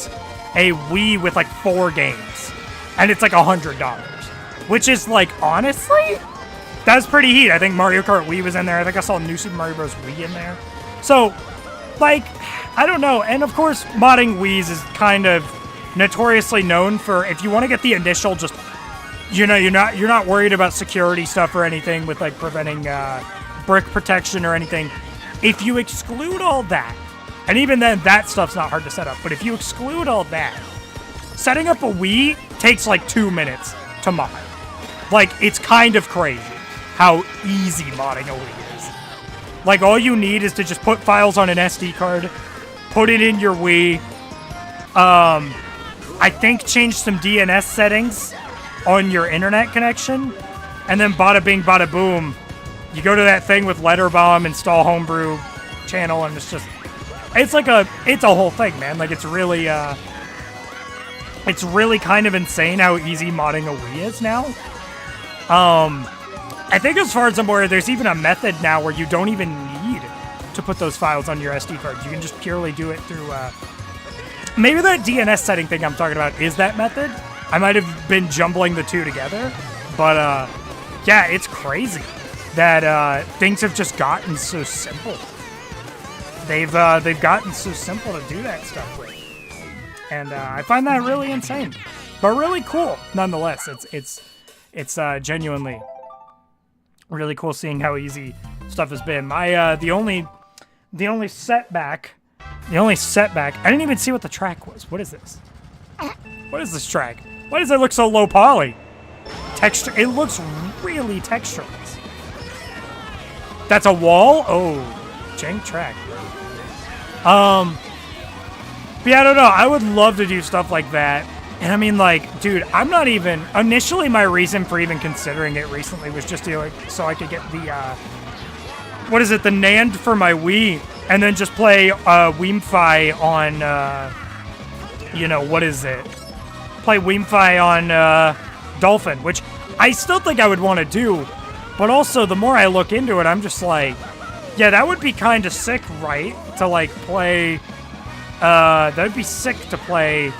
a Wii with, like, 4 games. And it's like $100, which is like, honestly, that's pretty heat. I think Mario Kart Wii was in there. I think I saw New Super Mario Bros. Wii in there. So, like, I don't know. And of course, modding Wiis is kind of notoriously known for, if you want to get the initial, just, you know, you're not worried about security stuff or anything with like preventing brick protection or anything. If you exclude all that, and even then, that stuff's not hard to set up. But if you exclude all that, setting up a Wii takes like 2 minutes to mod. Like, it's kind of crazy how easy modding a Wii is. Like, all you need is to just put files on an SD card, put it in your Wii, I think change some DNS settings on your internet connection, and then bada bing, bada boom, you go to that thing with Letterbomb, install Homebrew channel, and it's just, it's a whole thing, man. Like, it's really kind of insane how easy modding a Wii is now. I think as far as I'm aware, there's even a method now where you don't even need to put those files on your SD card. You can just purely do it through, maybe that DNS setting thing I'm talking about is that method. I might have been jumbling the two together, but, yeah, it's crazy that, things have just gotten so simple. They've gotten so simple to do that stuff with. And I find that really insane, but really cool nonetheless. It's genuinely really cool seeing how easy stuff has been. My the only setback. I didn't even see what the track was. What is this? What is this track? Why does it look so low poly? Texture. It looks really textureless. That's a wall. Oh, jank track. But yeah, I don't know. I would love to do stuff like that. And I mean, like, dude, I'm not even... Initially, my reason for even considering it recently was just to, like, so I could get the, what is it? The NAND for my Wii. And then just play, Wii'Fi on, you know, what is it? Play Wii'Fi on, Dolphin, which I still think I would want to do. But also, the more I look into it, I'm just like, yeah, that would be kind of sick, right? To, like, play... that'd be sick to play,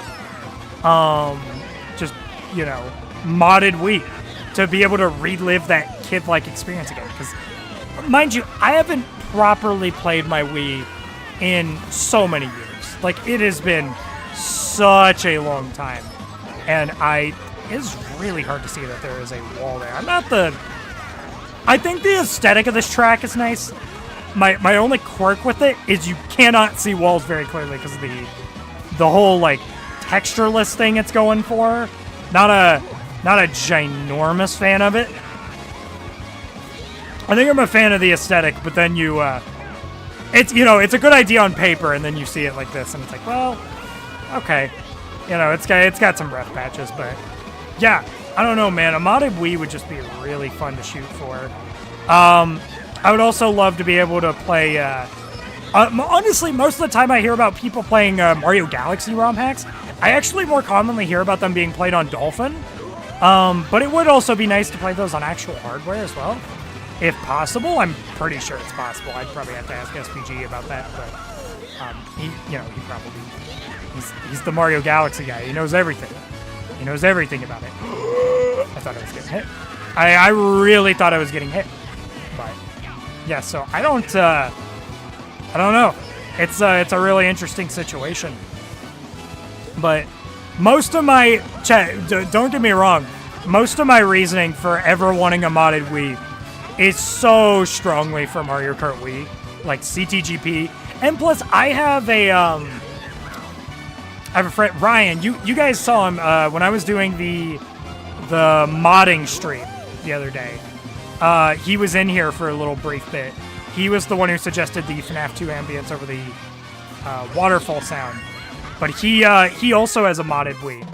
just, you know, modded Wii, to be able to relive that kid-like experience again. Because, mind you, I haven't properly played my Wii in so many years. Like, it has been such a long time. And it's really hard to see that there is a wall there. I think the aesthetic of this track is nice. My only quirk with it is you cannot see walls very clearly because of the whole, like, textureless thing it's going for. Not a ginormous fan of it. I think I'm a fan of the aesthetic, but then it's, you know, it's a good idea on paper, and then you see it like this, and it's like, well, okay. You know, it's got some rough patches, but yeah, I don't know, man. A modded Wii would just be really fun to shoot for. I would also love to be able to play, honestly, most of the time I hear about people playing Mario Galaxy ROM hacks. I actually more commonly hear about them being played on Dolphin. But it would also be nice to play those on actual hardware as well. If possible, I'm pretty sure it's possible. I'd probably have to ask SPG about that, but he probably, he's the Mario Galaxy guy. He knows everything. He knows everything about it. I thought I was getting hit. I really thought I was getting hit. But yeah, so I don't know. It's a really interesting situation. But most of my don't get me wrong, most of my reasoning for ever wanting a modded Wii is so strongly for Mario Kart Wii, like CTGP, and plus I have a friend, Ryan. You guys saw him when I was doing the modding stream the other day. He was in here for a little brief bit. He was the one who suggested the FNAF 2 ambience over the waterfall sound. But he also has a modded Wii.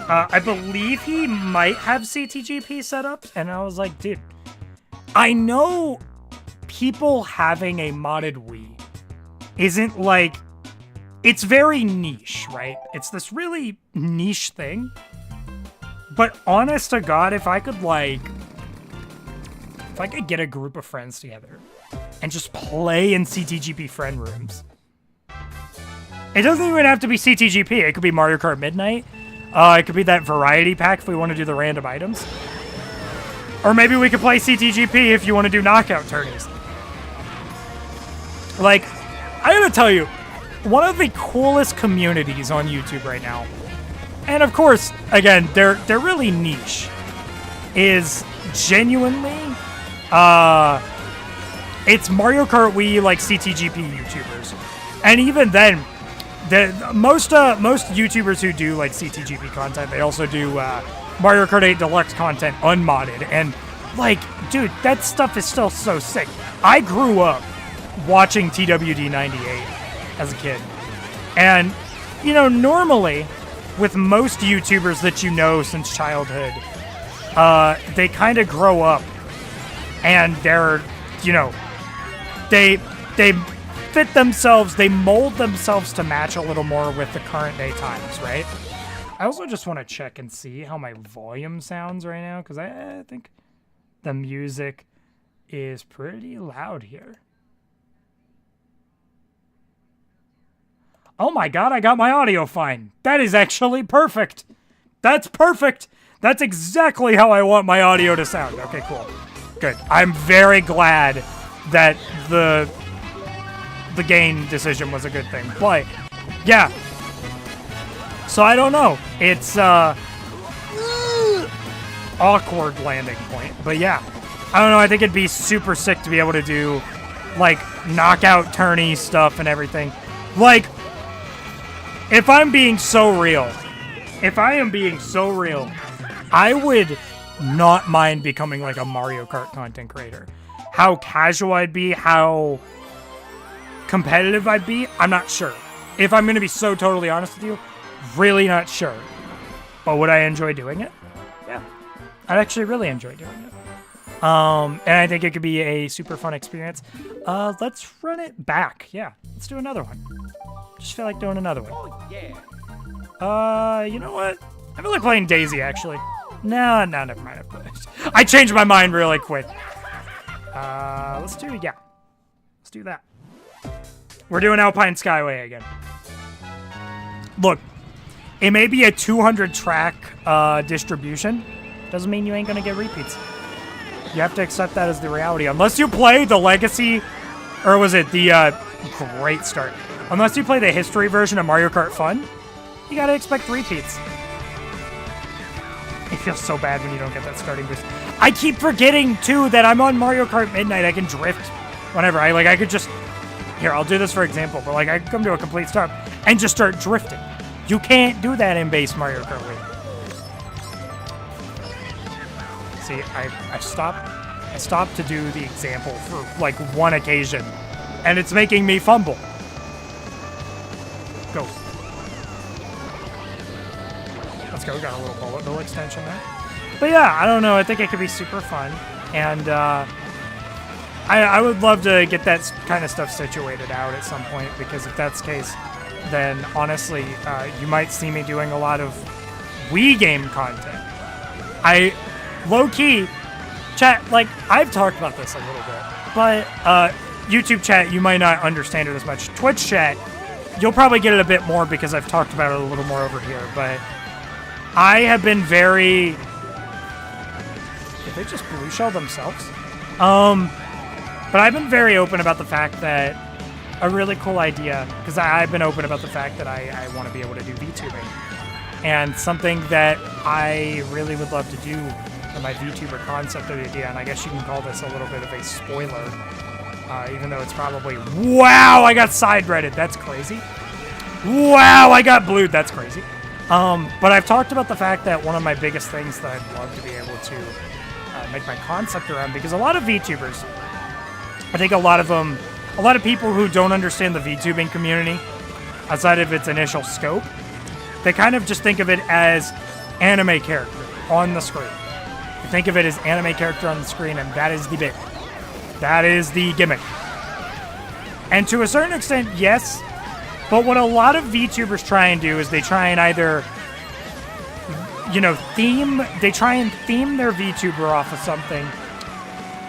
I believe he might have CTGP set up, and I was like, dude, I know people having a modded Wii isn't like, it's very niche, right? It's this really niche thing. But honest to God, if I could get a group of friends together and just play in CTGP friend rooms. It doesn't even have to be CTGP. It could be Mario Kart Midnight. It could be that variety pack if we want to do the random items. Or maybe we could play CTGP if you want to do knockout tourneys. Like, I gotta tell you, one of the coolest communities on YouTube right now, and of course, again, they're really niche, is genuinely, it's Mario Kart Wii, like, CTGP YouTubers. And even then, most YouTubers who do, like, CTGP content, they also do Mario Kart 8 Deluxe content unmodded. And, like, dude, that stuff is still so sick. I grew up watching TWD 98 as a kid. And, you know, normally, with most YouTubers that you know since childhood, they kind of grow up and they're, you know, they fit themselves, they mold themselves to match a little more with the current day times, right? I also just want to check and see how my volume sounds right now, because I think the music is pretty loud here. Oh my God, I got my audio fine. That is actually perfect. That's perfect. That's exactly how I want my audio to sound. Okay, cool. Good. I'm very glad that the gain decision was a good thing. But, yeah. So I don't know. It's awkward landing point. But yeah. I don't know. I think it'd be super sick to be able to do, like, knockout tourney stuff and everything. Like, if I'm being so real, I would not mind becoming like a Mario Kart content creator. How casual I'd be, how competitive I'd be, I'm not sure. If I'm going to be so totally honest with you, really not sure. But would I enjoy doing it? Yeah. I'd actually really enjoy doing it. And I think it could be a super fun experience. Let's run it back. Yeah, let's do another one. Just feel like doing another one. Oh, yeah. You know what? I feel like playing Daisy, actually. No, never mind. I changed my mind really quick. Let's do that. We're doing Alpine Skyway again. Look, it may be a 200 track distribution. Doesn't mean you ain't gonna get repeats. You have to accept that as the reality. Unless you play the Legacy, or was it the Great Start? Unless you play the history version of Mario Kart Fun, you gotta expect repeats. It feels so bad when you don't get that starting boost. I keep forgetting, too, that I'm on Mario Kart Midnight. I can drift whenever. I could just... Here, I'll do this for example, but, like, I could come to a complete stop and just start drifting. You can't do that in base Mario Kart Wii. See, I stopped to do the example for, like, one occasion, and it's making me fumble. Go. Let's go. We got a little bullet bill extension there. But yeah, I don't know. I think it could be super fun. And I would love to get that kind of stuff situated out at some point, because if that's the case, then honestly, you might see me doing a lot of Wii game content. Low-key, chat, like, I've talked about this a little bit, but YouTube chat, you might not understand it as much. Twitch chat, you'll probably get it a bit more because I've talked about it a little more over here, but I have been very... Did they just blue shell themselves? But I've been very open about the fact that a really cool idea, because I've been open about the fact that I want to be able to do VTubing. And something that I really would love to do in my VTuber concept idea, and I guess you can call this a little bit of a spoiler, even though it's probably... Wow, I got side-breaded. That's crazy. Wow, I got blued. That's crazy. But I've talked about the fact that one of my biggest things that I'd love to be able to make my concept around, because a lot of VTubers, I think a lot of people who don't understand the VTubing community outside of its initial scope, they kind of just think of it as anime character on the screen. You think of it as anime character on the screen, and that is the bit. That is the gimmick. And to a certain extent, yes, but what a lot of VTubers try and do is they try and either, you know, they try and theme their VTuber off of something,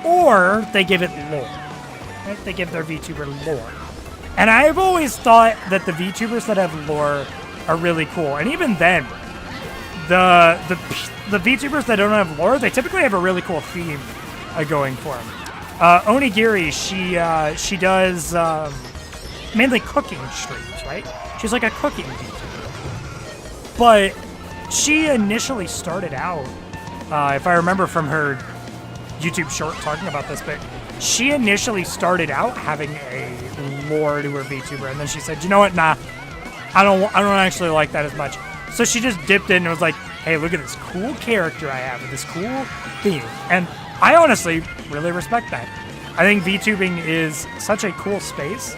or they give it lore. Right? They give their VTuber lore. And I've always thought that the VTubers that have lore are really cool. And even then, the VTubers that don't have lore, they typically have a really cool theme going for them. Onigiri, she does mainly cooking streams, right? She's like a cooking VTuber. But she initially started out, if I remember from her YouTube short talking about this, but she initially started out having a lore to her VTuber, and then she said, you know what, nah, I don't actually like that as much. So she just dipped in and was like, hey, look at this cool character I have with this cool theme. And I honestly really respect that. I think VTubing is such a cool space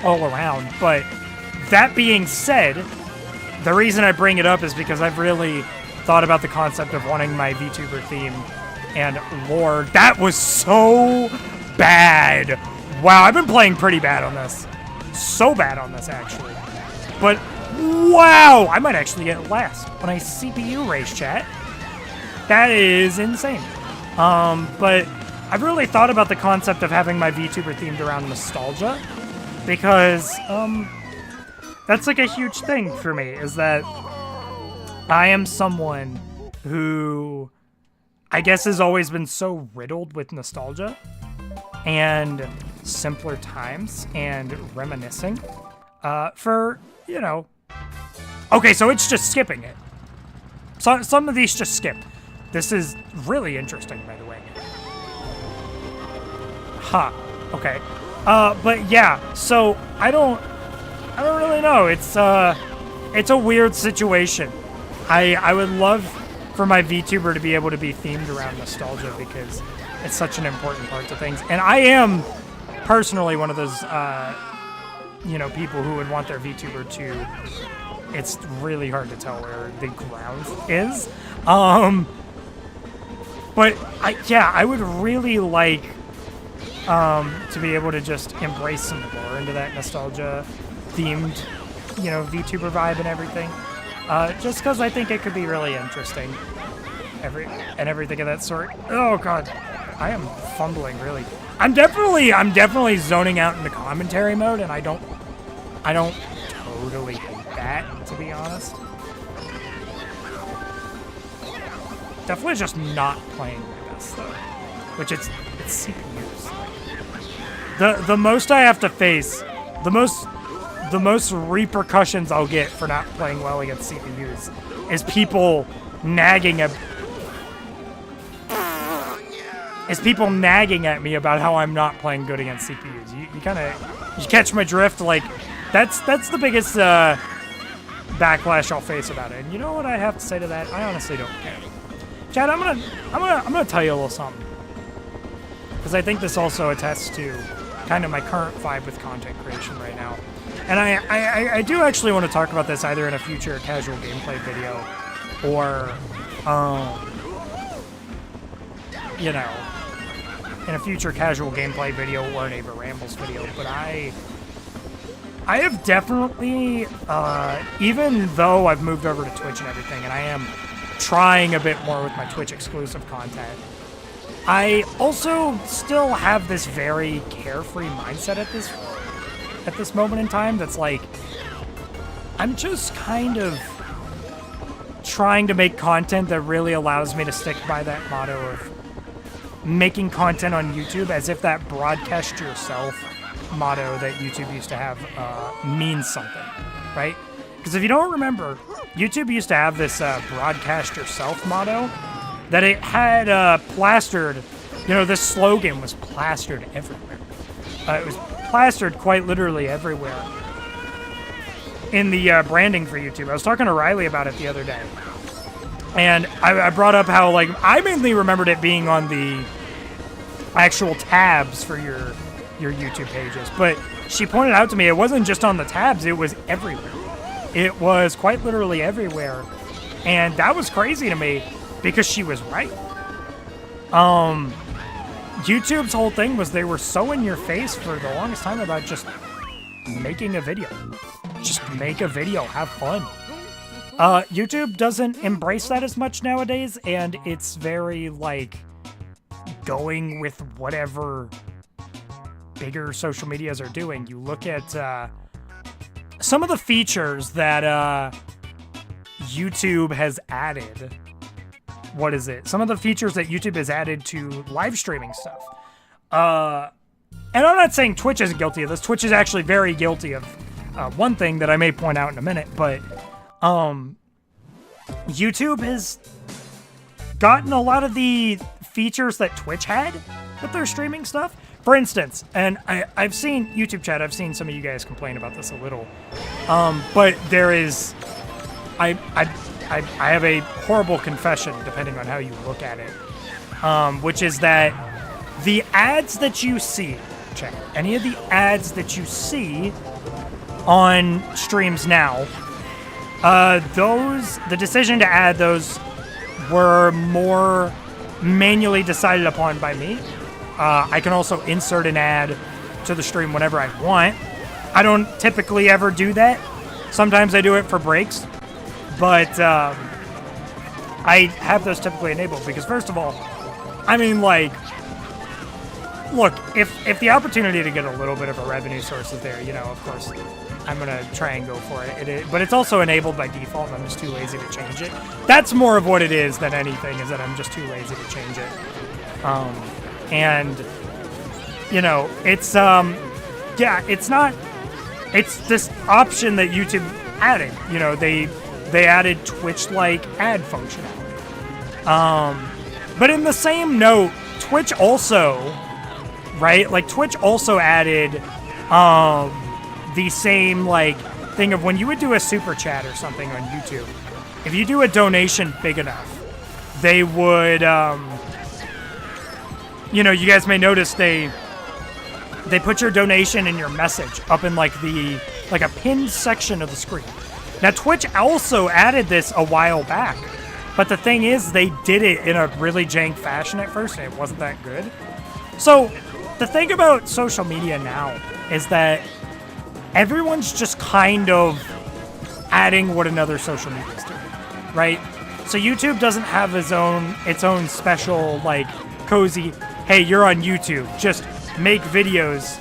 all around. But that being said, the reason I bring it up is because I've really thought about the concept of wanting my VTuber theme and lore. That was so bad. Wow, I've been playing pretty bad on this. So bad on this, actually. But wow, I might actually get last when I CPU race, chat. That is insane. But I've really thought about the concept of having my VTuber themed around nostalgia, because that's like a huge thing for me, is that I am someone who I guess has always been so riddled with nostalgia and simpler times and reminiscing for, you know... Okay, so it's just skipping it. So, some of these just skip. This is really interesting, by the way. Huh. Okay. But yeah, so I don't really know. It's a weird situation. I would love for my VTuber to be able to be themed around nostalgia, because it's such an important part to things. And I am personally one of those, you know, people who would want their VTuber to... It's really hard to tell where the ground is. But I would really like to be able to just embrace some lore into that nostalgia themed, you know, VTuber vibe and everything. Just because I think it could be really interesting. Everything of that sort. Oh god, I am fumbling really. I'm definitely zoning out into commentary mode, and I don't totally hate that, to be honest. Definitely just not playing my best though, which it's CPUs. The most I have to face, the most repercussions I'll get for not playing well against CPUs is people nagging at me about how I'm not playing good against CPUs. You catch my drift? Like, that's the biggest backlash I'll face about it. And you know what I have to say to that? I honestly don't care. Chad, I'm gonna tell you a little something, because I think this also attests to kind of my current vibe with content creation right now. And I do actually want to talk about this either in a future casual gameplay video, or you know, in a future casual gameplay video or an Ava Rambles video, but I have definitely, even though I've moved over to Twitch and everything, and I am trying a bit more with my Twitch exclusive content, I also still have this very carefree mindset at this moment in time that's like, I'm just kind of trying to make content that really allows me to stick by that motto of making content on YouTube as if that broadcast yourself motto that YouTube used to have means something, right? Because if you don't remember, YouTube used to have this broadcast yourself motto that it had plastered, this slogan was plastered everywhere. It was plastered quite literally everywhere in the branding for YouTube. I was talking to Riley about it the other day. And I brought up how, like, I mainly remembered it being on the actual tabs for your YouTube pages. But she pointed out to me it wasn't just on the tabs, it was everywhere. It was quite literally everywhere. And that was crazy to me because she was right. YouTube's whole thing was they were so in your face for the longest time about just making a video. Just make a video, have fun. YouTube doesn't embrace that as much nowadays, and it's very, like, going with whatever bigger social medias are doing. You look at some of the features that YouTube has added. What is it? Some of the features that YouTube has added to live streaming stuff. And I'm not saying Twitch isn't guilty of this. Twitch is actually very guilty of one thing that I may point out in a minute, but YouTube has gotten a lot of the features that Twitch had with their streaming stuff. For instance, and I've seen YouTube chat, I've seen some of you guys complain about this a little, but there is, I have a horrible confession, depending on how you look at it, which is that the ads that you see, chat, any of the ads that you see on streams now, the decision to add those were more manually decided upon by me. I can also insert an ad to the stream whenever I want. I don't typically ever do that. Sometimes I do it for breaks, but I have those typically enabled because, first of all, I mean, like, look, if the opportunity to get a little bit of a revenue source is there, of course, I'm going to try and go for it. But it's also enabled by default, and I'm just too lazy to change it. That's more of what it is than anything, is that I'm just too lazy to change it. And, it's, it's not, it's this option that YouTube added. They added Twitch-like ad functionality. But in the same note, Twitch also, right? Like, Twitch also added the same, like, thing of when you would do a super chat or something on YouTube, if you do a donation big enough, they would, you guys may notice they put your donation and your message up in, like, a pinned section of the screen. Now, Twitch also added this a while back, but the thing is, they did it in a really jank fashion at first, and it wasn't that good. So, the thing about social media now is that everyone's just kind of adding what another social media is doing, right? So YouTube doesn't have its own special, like, cozy, hey, you're on YouTube, just make videos,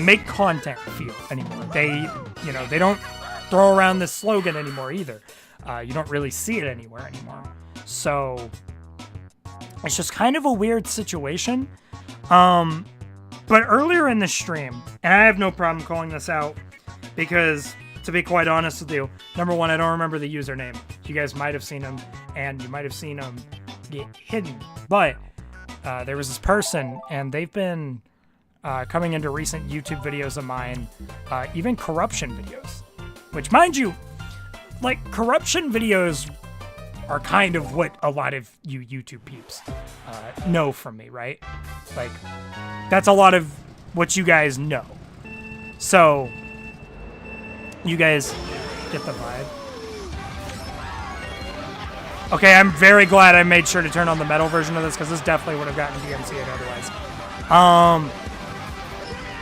make content feel anymore. They don't throw around this slogan anymore either. You don't really see it anywhere anymore. So it's just kind of a weird situation. But earlier in the stream, and I have no problem calling this out because, to be quite honest with you, number one, I don't remember the username. You guys might have seen him, and you might have seen him get hidden. But there was this person, and they've been coming into recent YouTube videos of mine, even corruption videos. Which, mind you, like, corruption videos are kind of what a lot of you YouTube peeps know from me, right? Like, that's a lot of what you guys know. So, you guys get the vibe. Okay, I'm very glad I made sure to turn on the metal version of this because this definitely would have gotten DMCA'd otherwise.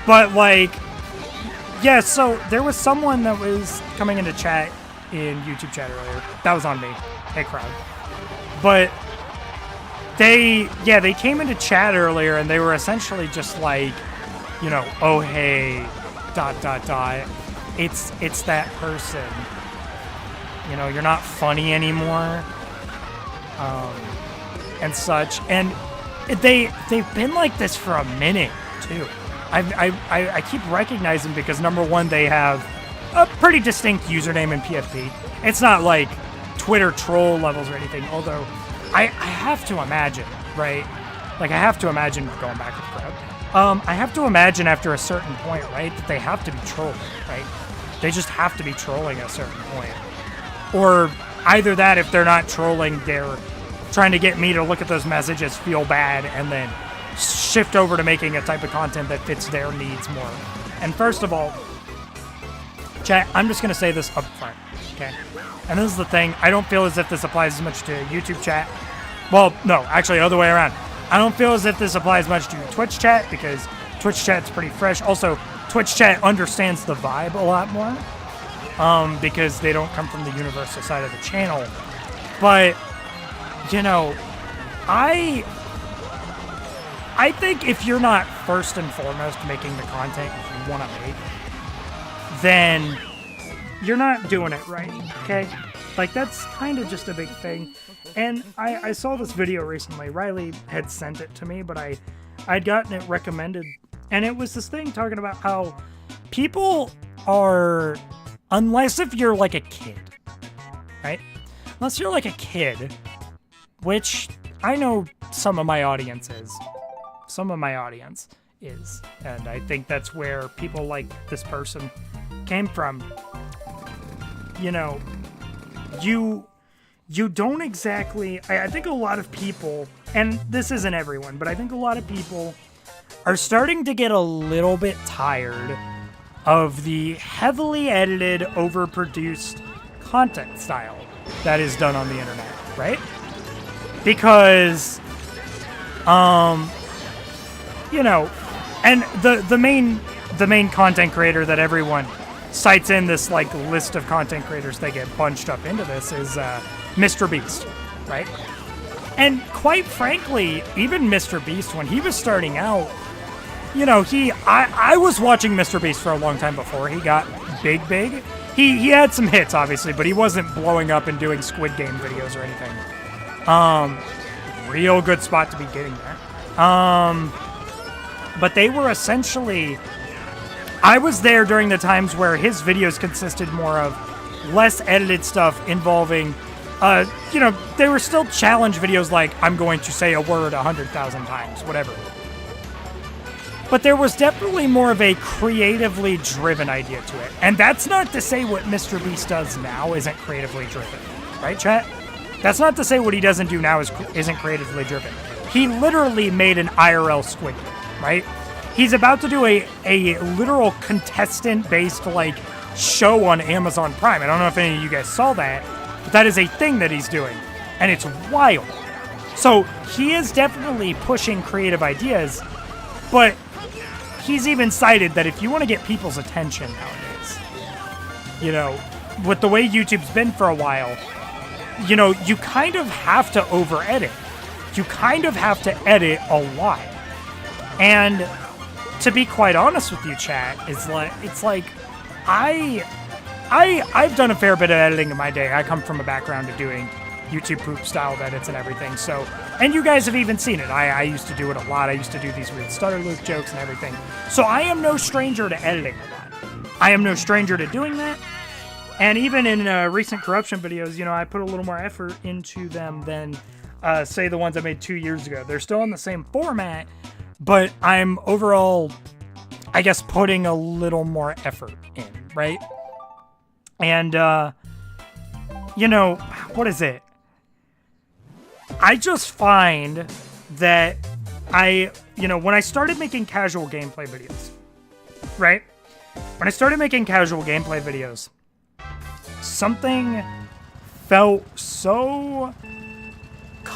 But like, yeah, so there was someone that was coming into chat in YouTube chat earlier. That was on me. Hey, crowd. But they came into chat earlier and they were essentially just like, you know, oh, hey, ... It's that person. You know, you're not funny anymore. And such. And they've been like this for a minute, too. I keep recognizing because, number one, they have a pretty distinct username in PFP. It's not like Twitter troll levels or anything, although I have to imagine, right? Like, I have to imagine, going back to the crowd, I have to imagine after a certain point, right, that they have to be trolling, right? They just have to be trolling at a certain point. Or either that, if they're not trolling, they're trying to get me to look at those messages, feel bad, and then shift over to making a type of content that fits their needs more. And first of all, chat, I'm just going to say this up front, okay? And this is the thing, I don't feel as if this applies as much to YouTube chat. Well, no, actually, other way around. I don't feel as if this applies much to Twitch chat because Twitch chat's pretty fresh. Also, Twitch chat understands the vibe a lot more because they don't come from the universal side of the channel. But, you know, I think if you're not first and foremost making the content you want to make, then you're not doing it right, okay? Like, that's kind of just a big thing. And I saw this video recently. Riley had sent it to me, but I'd gotten it recommended. And it was this thing talking about how people are, unless if you're like a kid, right? Unless you're like a kid, which I know some of my audience is. Some of my audience is. And I think that's where people like this person came from. You know, you don't exactly... I think a lot of people, and this isn't everyone, but I think a lot of people are starting to get a little bit tired of the heavily edited, overproduced content style that is done on the internet, right? Because, you know, and the main content creator that everyone cites in this like list of content creators that get bunched up into this is Mr. Beast, right? And quite frankly, even Mr. Beast, when he was starting out, you know, I was watching Mr. Beast for a long time before he got big. He had some hits, obviously, but he wasn't blowing up and doing Squid Game videos or anything. Real good spot to be getting there. But they were essentially... I was there during the times where his videos consisted more of less edited stuff involving, you know, they were still challenge videos like, I'm going to say a word 100,000 times, whatever. But there was definitely more of a creatively driven idea to it. And that's not to say what Mr. Beast does now isn't creatively driven. Right, chat? That's not to say what he doesn't do now isn't creatively driven. He literally made an IRL Squid Game, right? He's about to do a literal contestant-based, like, show on Amazon Prime. I don't know if any of you guys saw that, but that is a thing that he's doing, and it's wild. So he is definitely pushing creative ideas, but he's even cited that if you want to get people's attention nowadays, you know, with the way YouTube's been for a while, you know, you kind of have to over-edit. You kind of have to edit a lot. And to be quite honest with you, chat, it's like I've done a fair bit of editing in my day. I come from a background of doing YouTube poop style edits and everything. So, and you guys have even seen it. I used to do it a lot. I used to do these weird stutter loop jokes and everything. So I am no stranger to editing a lot. I am no stranger to doing that. And even in recent corruption videos, you know, I put a little more effort into them than, say, the ones I made 2 years ago. They're still in the same format, but I'm overall, I guess, putting a little more effort in, right? And, you know, what is it? I just find that you know, when I started making casual gameplay videos, right? When I started making casual gameplay videos, something felt so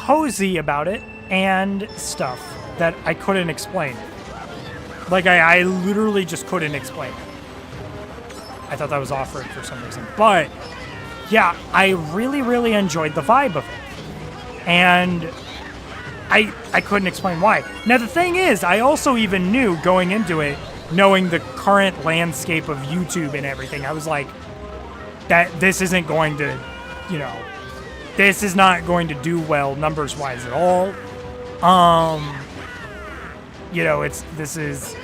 cozy about it and stuff that I couldn't explain. Like, I literally just couldn't explain it. I thought that was awkward for some reason. But, yeah, I really, really enjoyed the vibe of it. And I couldn't explain why. Now, the thing is, I also even knew going into it, knowing the current landscape of YouTube and everything, I was like, that this isn't going to, you know, this is not going to do well numbers-wise at all. You know, this is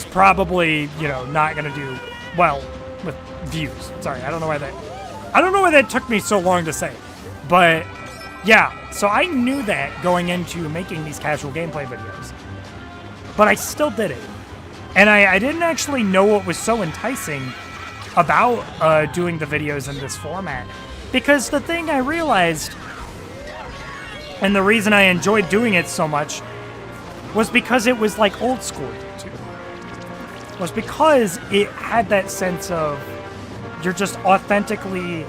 probably, you know, not going to do well with views. Sorry, I don't know why that took me so long to say. But yeah, so I knew that going into making these casual gameplay videos. But I still did it. And I didn't actually know what was so enticing about doing the videos in this format. Because the thing I realized, and the reason I enjoyed doing it so much, was because it was like old school YouTube. Was because it had that sense of you're just authentically,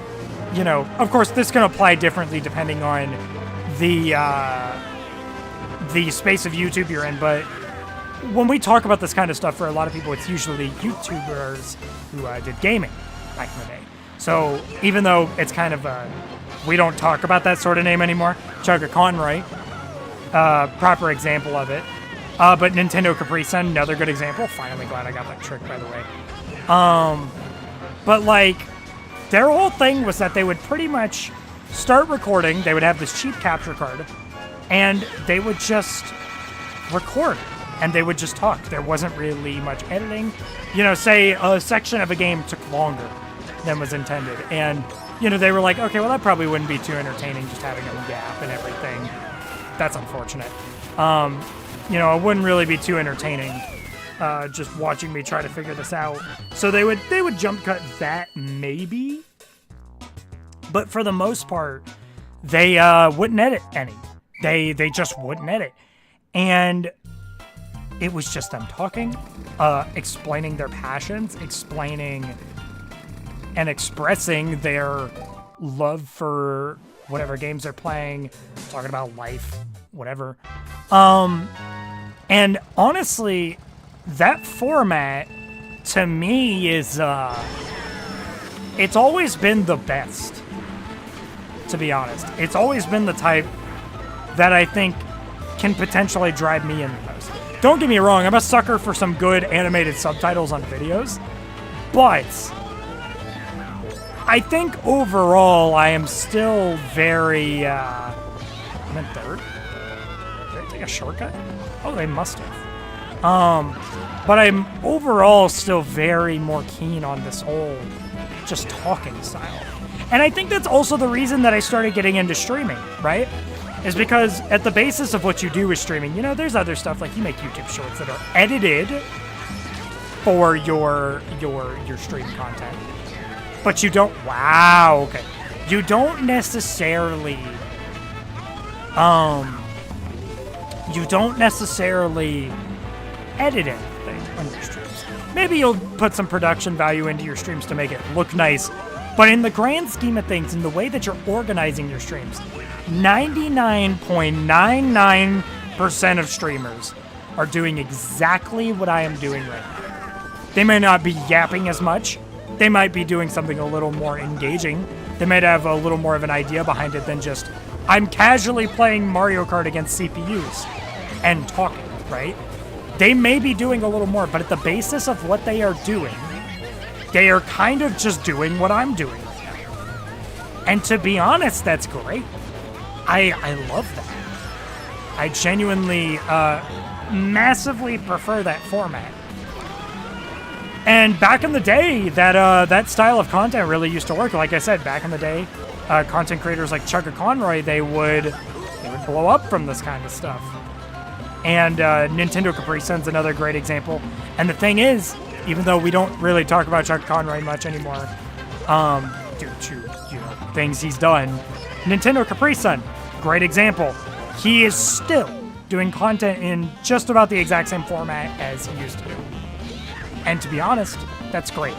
you know, of course this can apply differently depending on the space of YouTube you're in, but when we talk about this kind of stuff, for a lot of people, it's usually YouTubers who did gaming back in the day. So even though it's kind of we don't talk about that sort of name anymore, Chugga Conroy, proper example of it. But Nintendo Capri Sun, another good example. Finally glad I got that trick, by the way. But like, their whole thing was that they would pretty much start recording. They would have this cheap capture card, and they would just record, and they would just talk. There wasn't really much editing. You know, say a section of a game took longer than was intended, and you know, they were like, okay, well, that probably wouldn't be too entertaining, just having a gap and everything. That's unfortunate. You know, it wouldn't really be too entertaining just watching me try to figure this out. So they would jump cut that maybe, but for the most part, they wouldn't edit any. They just wouldn't edit, and it was just them talking, explaining their passions, explaining and expressing their love for whatever games they're playing, talking about life, whatever. And honestly, that format to me is it's always been the best, to be honest. It's always been the type that I think can potentially drive me in the most. Don't get me wrong, I'm a sucker for some good animated subtitles on videos, but I think overall I am still very, I'm in third? Did I take a shortcut? Oh, they must have. But I'm overall still very more keen on this whole just talking style. And I think that's also the reason that I started getting into streaming, right? Is because at the basis of what you do with streaming, you know, there's other stuff like you make YouTube shorts that are edited for your stream content. But you don't, wow, okay. You don't necessarily edit anything on your streams. Maybe you'll put some production value into your streams to make it look nice, but in the grand scheme of things, in the way that you're organizing your streams, 99.99% of streamers are doing exactly what I am doing right now. They may not be yapping as much. They might be doing something a little more engaging. They might have a little more of an idea behind it than just, I'm casually playing Mario Kart against CPUs and talking, right? They may be doing a little more, but at the basis of what they are doing, they are kind of just doing what I'm doing. And to be honest, that's great. I love that. I genuinely massively prefer that format. And back in the day, that style of content really used to work. Like I said, back in the day, content creators like Chugga Conroy, they would blow up from this kind of stuff. And Nintendo Capri Sun's another great example. And the thing is, even though we don't really talk about Chugga Conroy much anymore, due to things he's done, Nintendo Capri Sun, great example. He is still doing content in just about the exact same format as he used to do. And to be honest, that's great.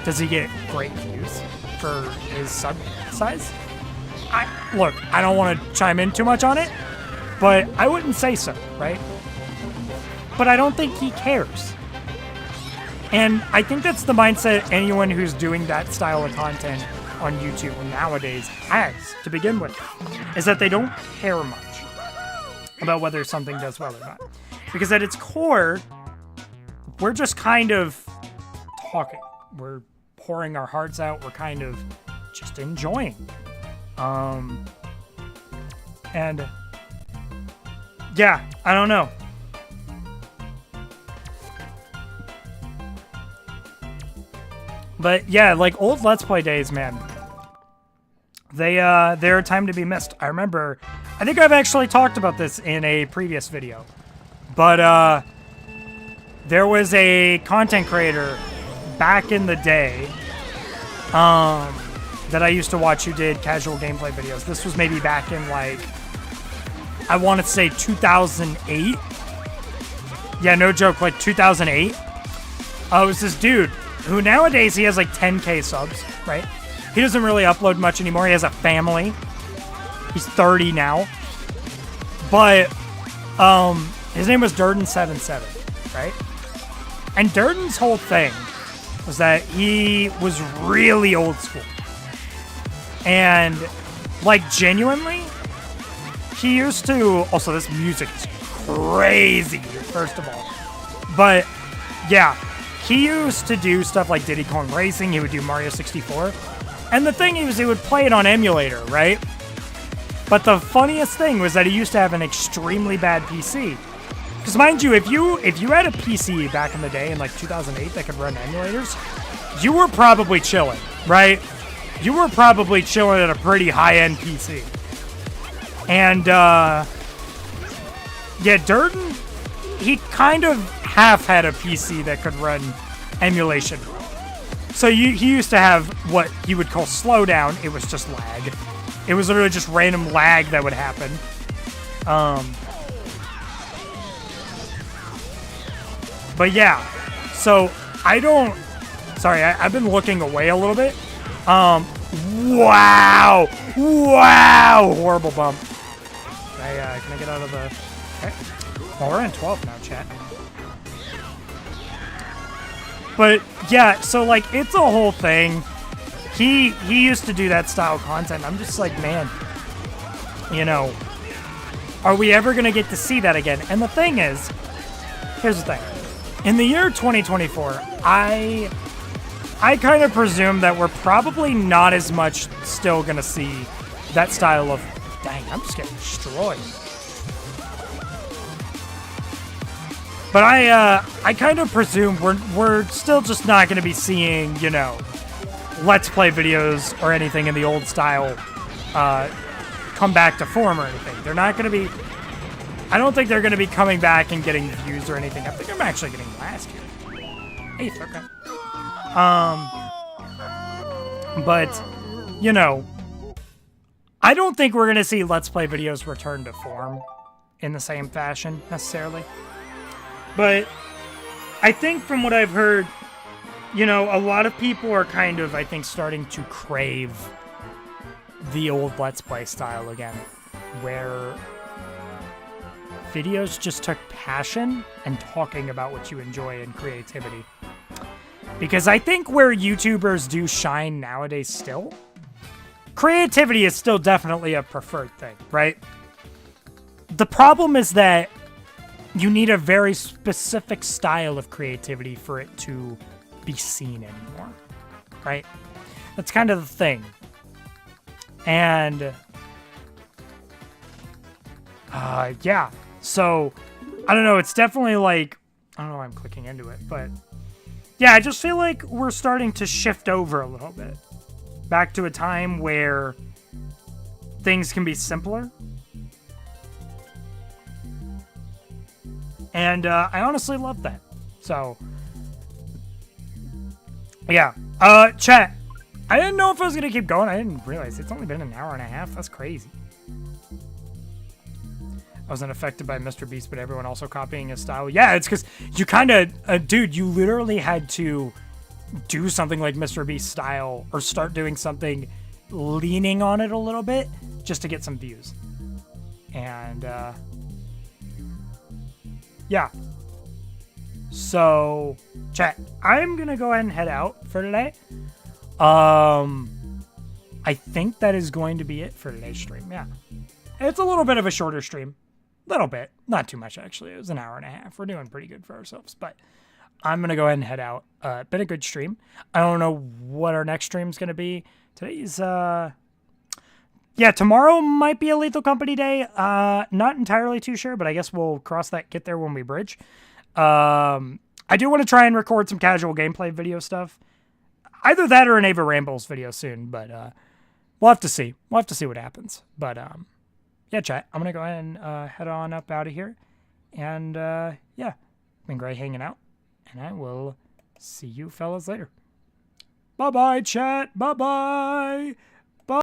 Does he get great views for his sub size? look, I don't want to chime in too much on it, but I wouldn't say so, right? But I don't think he cares. And I think that's the mindset anyone who's doing that style of content on YouTube nowadays has to begin with, is that they don't care much about whether something does well or not. Because at its core, we're just kind of talking. We're pouring our hearts out. We're kind of just enjoying. And yeah, I don't know. But yeah, like old Let's Play days, man. They're a time to be missed. I remember, I think I've actually talked about this in a previous video, but there was a content creator back in the day that I used to watch who did casual gameplay videos. This was maybe back in, like, I want to say 2008. Yeah, no joke, like 2008. It was this dude who nowadays he has like 10K subs, right? He doesn't really upload much anymore. He has a family. He's 30 now. But his name was Durden77, right? And Durden's whole thing was that he was really old school. And, like, genuinely, he used to... Also, this music is crazy, first of all. But, yeah, he used to do stuff like Diddy Kong Racing. He would do Mario 64. And the thing is, he would play it on emulator, right? But the funniest thing was that he used to have an extremely bad PC. Because mind you, if you had a PC back in the day in like 2008 that could run emulators, you were probably chilling, right? You were probably chilling at a pretty high-end PC. And, yeah, Durden, he kind of half had a PC that could run emulation. So he used to have what he would call slowdown. It was just lag. It was literally just random lag that would happen. But yeah, so I've been looking away a little bit. Wow, horrible bump. Can I get out of the, okay. Well, we're in 12 now, chat. But yeah, so like, it's a whole thing. He used to do that style of content. I'm just like, man, you know, are we ever going to get to see that again? And the thing is, here's the thing. In the year 2024, I kind of presume that we're probably not as much still going to see that style of... Dang, I'm just getting destroyed. But I kind of presume we're still just not going to be seeing, you know, Let's Play videos or anything in the old style come back to form or anything. They're not going to be... I don't think they're going to be coming back and getting views or anything. I think I'm actually getting last year. 8th, okay. But, you know, I don't think we're going to see Let's Play videos return to form in the same fashion, necessarily. But I think from what I've heard, you know, a lot of people are kind of, I think, starting to crave the old Let's Play style again, where videos just took passion and talking about what you enjoy and creativity. Because I think where YouTubers do shine nowadays still, creativity is still definitely a preferred thing, right? The problem is that you need a very specific style of creativity for it to be seen anymore, right? That's kind of the thing. And, yeah. So, I don't know, it's definitely like, I don't know why I'm clicking into it, but yeah, I just feel like we're starting to shift over a little bit. Back to a time where things can be simpler. And I honestly love that. So, yeah. Chat, I didn't know if I was going to keep going. I didn't realize it's only been an hour and a half. That's crazy. I wasn't affected by Mr. Beast, but everyone also copying his style. Yeah, it's because you kind of, dude, you literally had to do something like Mr. Beast style or start doing something leaning on it a little bit just to get some views. And yeah. So, chat, I'm going to go ahead and head out for today. I think that is going to be it for today's stream. Yeah. It's a little bit of a shorter stream. Little bit. Not too much, actually. It was an hour and a half. We're doing pretty good for ourselves. But I'm going to go ahead and head out. Been a good stream. I don't know what our next stream is going to be. Today's, yeah, tomorrow might be a Lethal Company day. Not entirely too sure, but I guess we'll get there when we bridge. I do want to try and record some casual gameplay video stuff. Either that or an Ava Rambles video soon, but we'll have to see. We'll have to see what happens. But yeah, chat, I'm going to go ahead and head on up out of here. And yeah, been great hanging out. And I will see you fellas later. Bye-bye, chat. Bye-bye.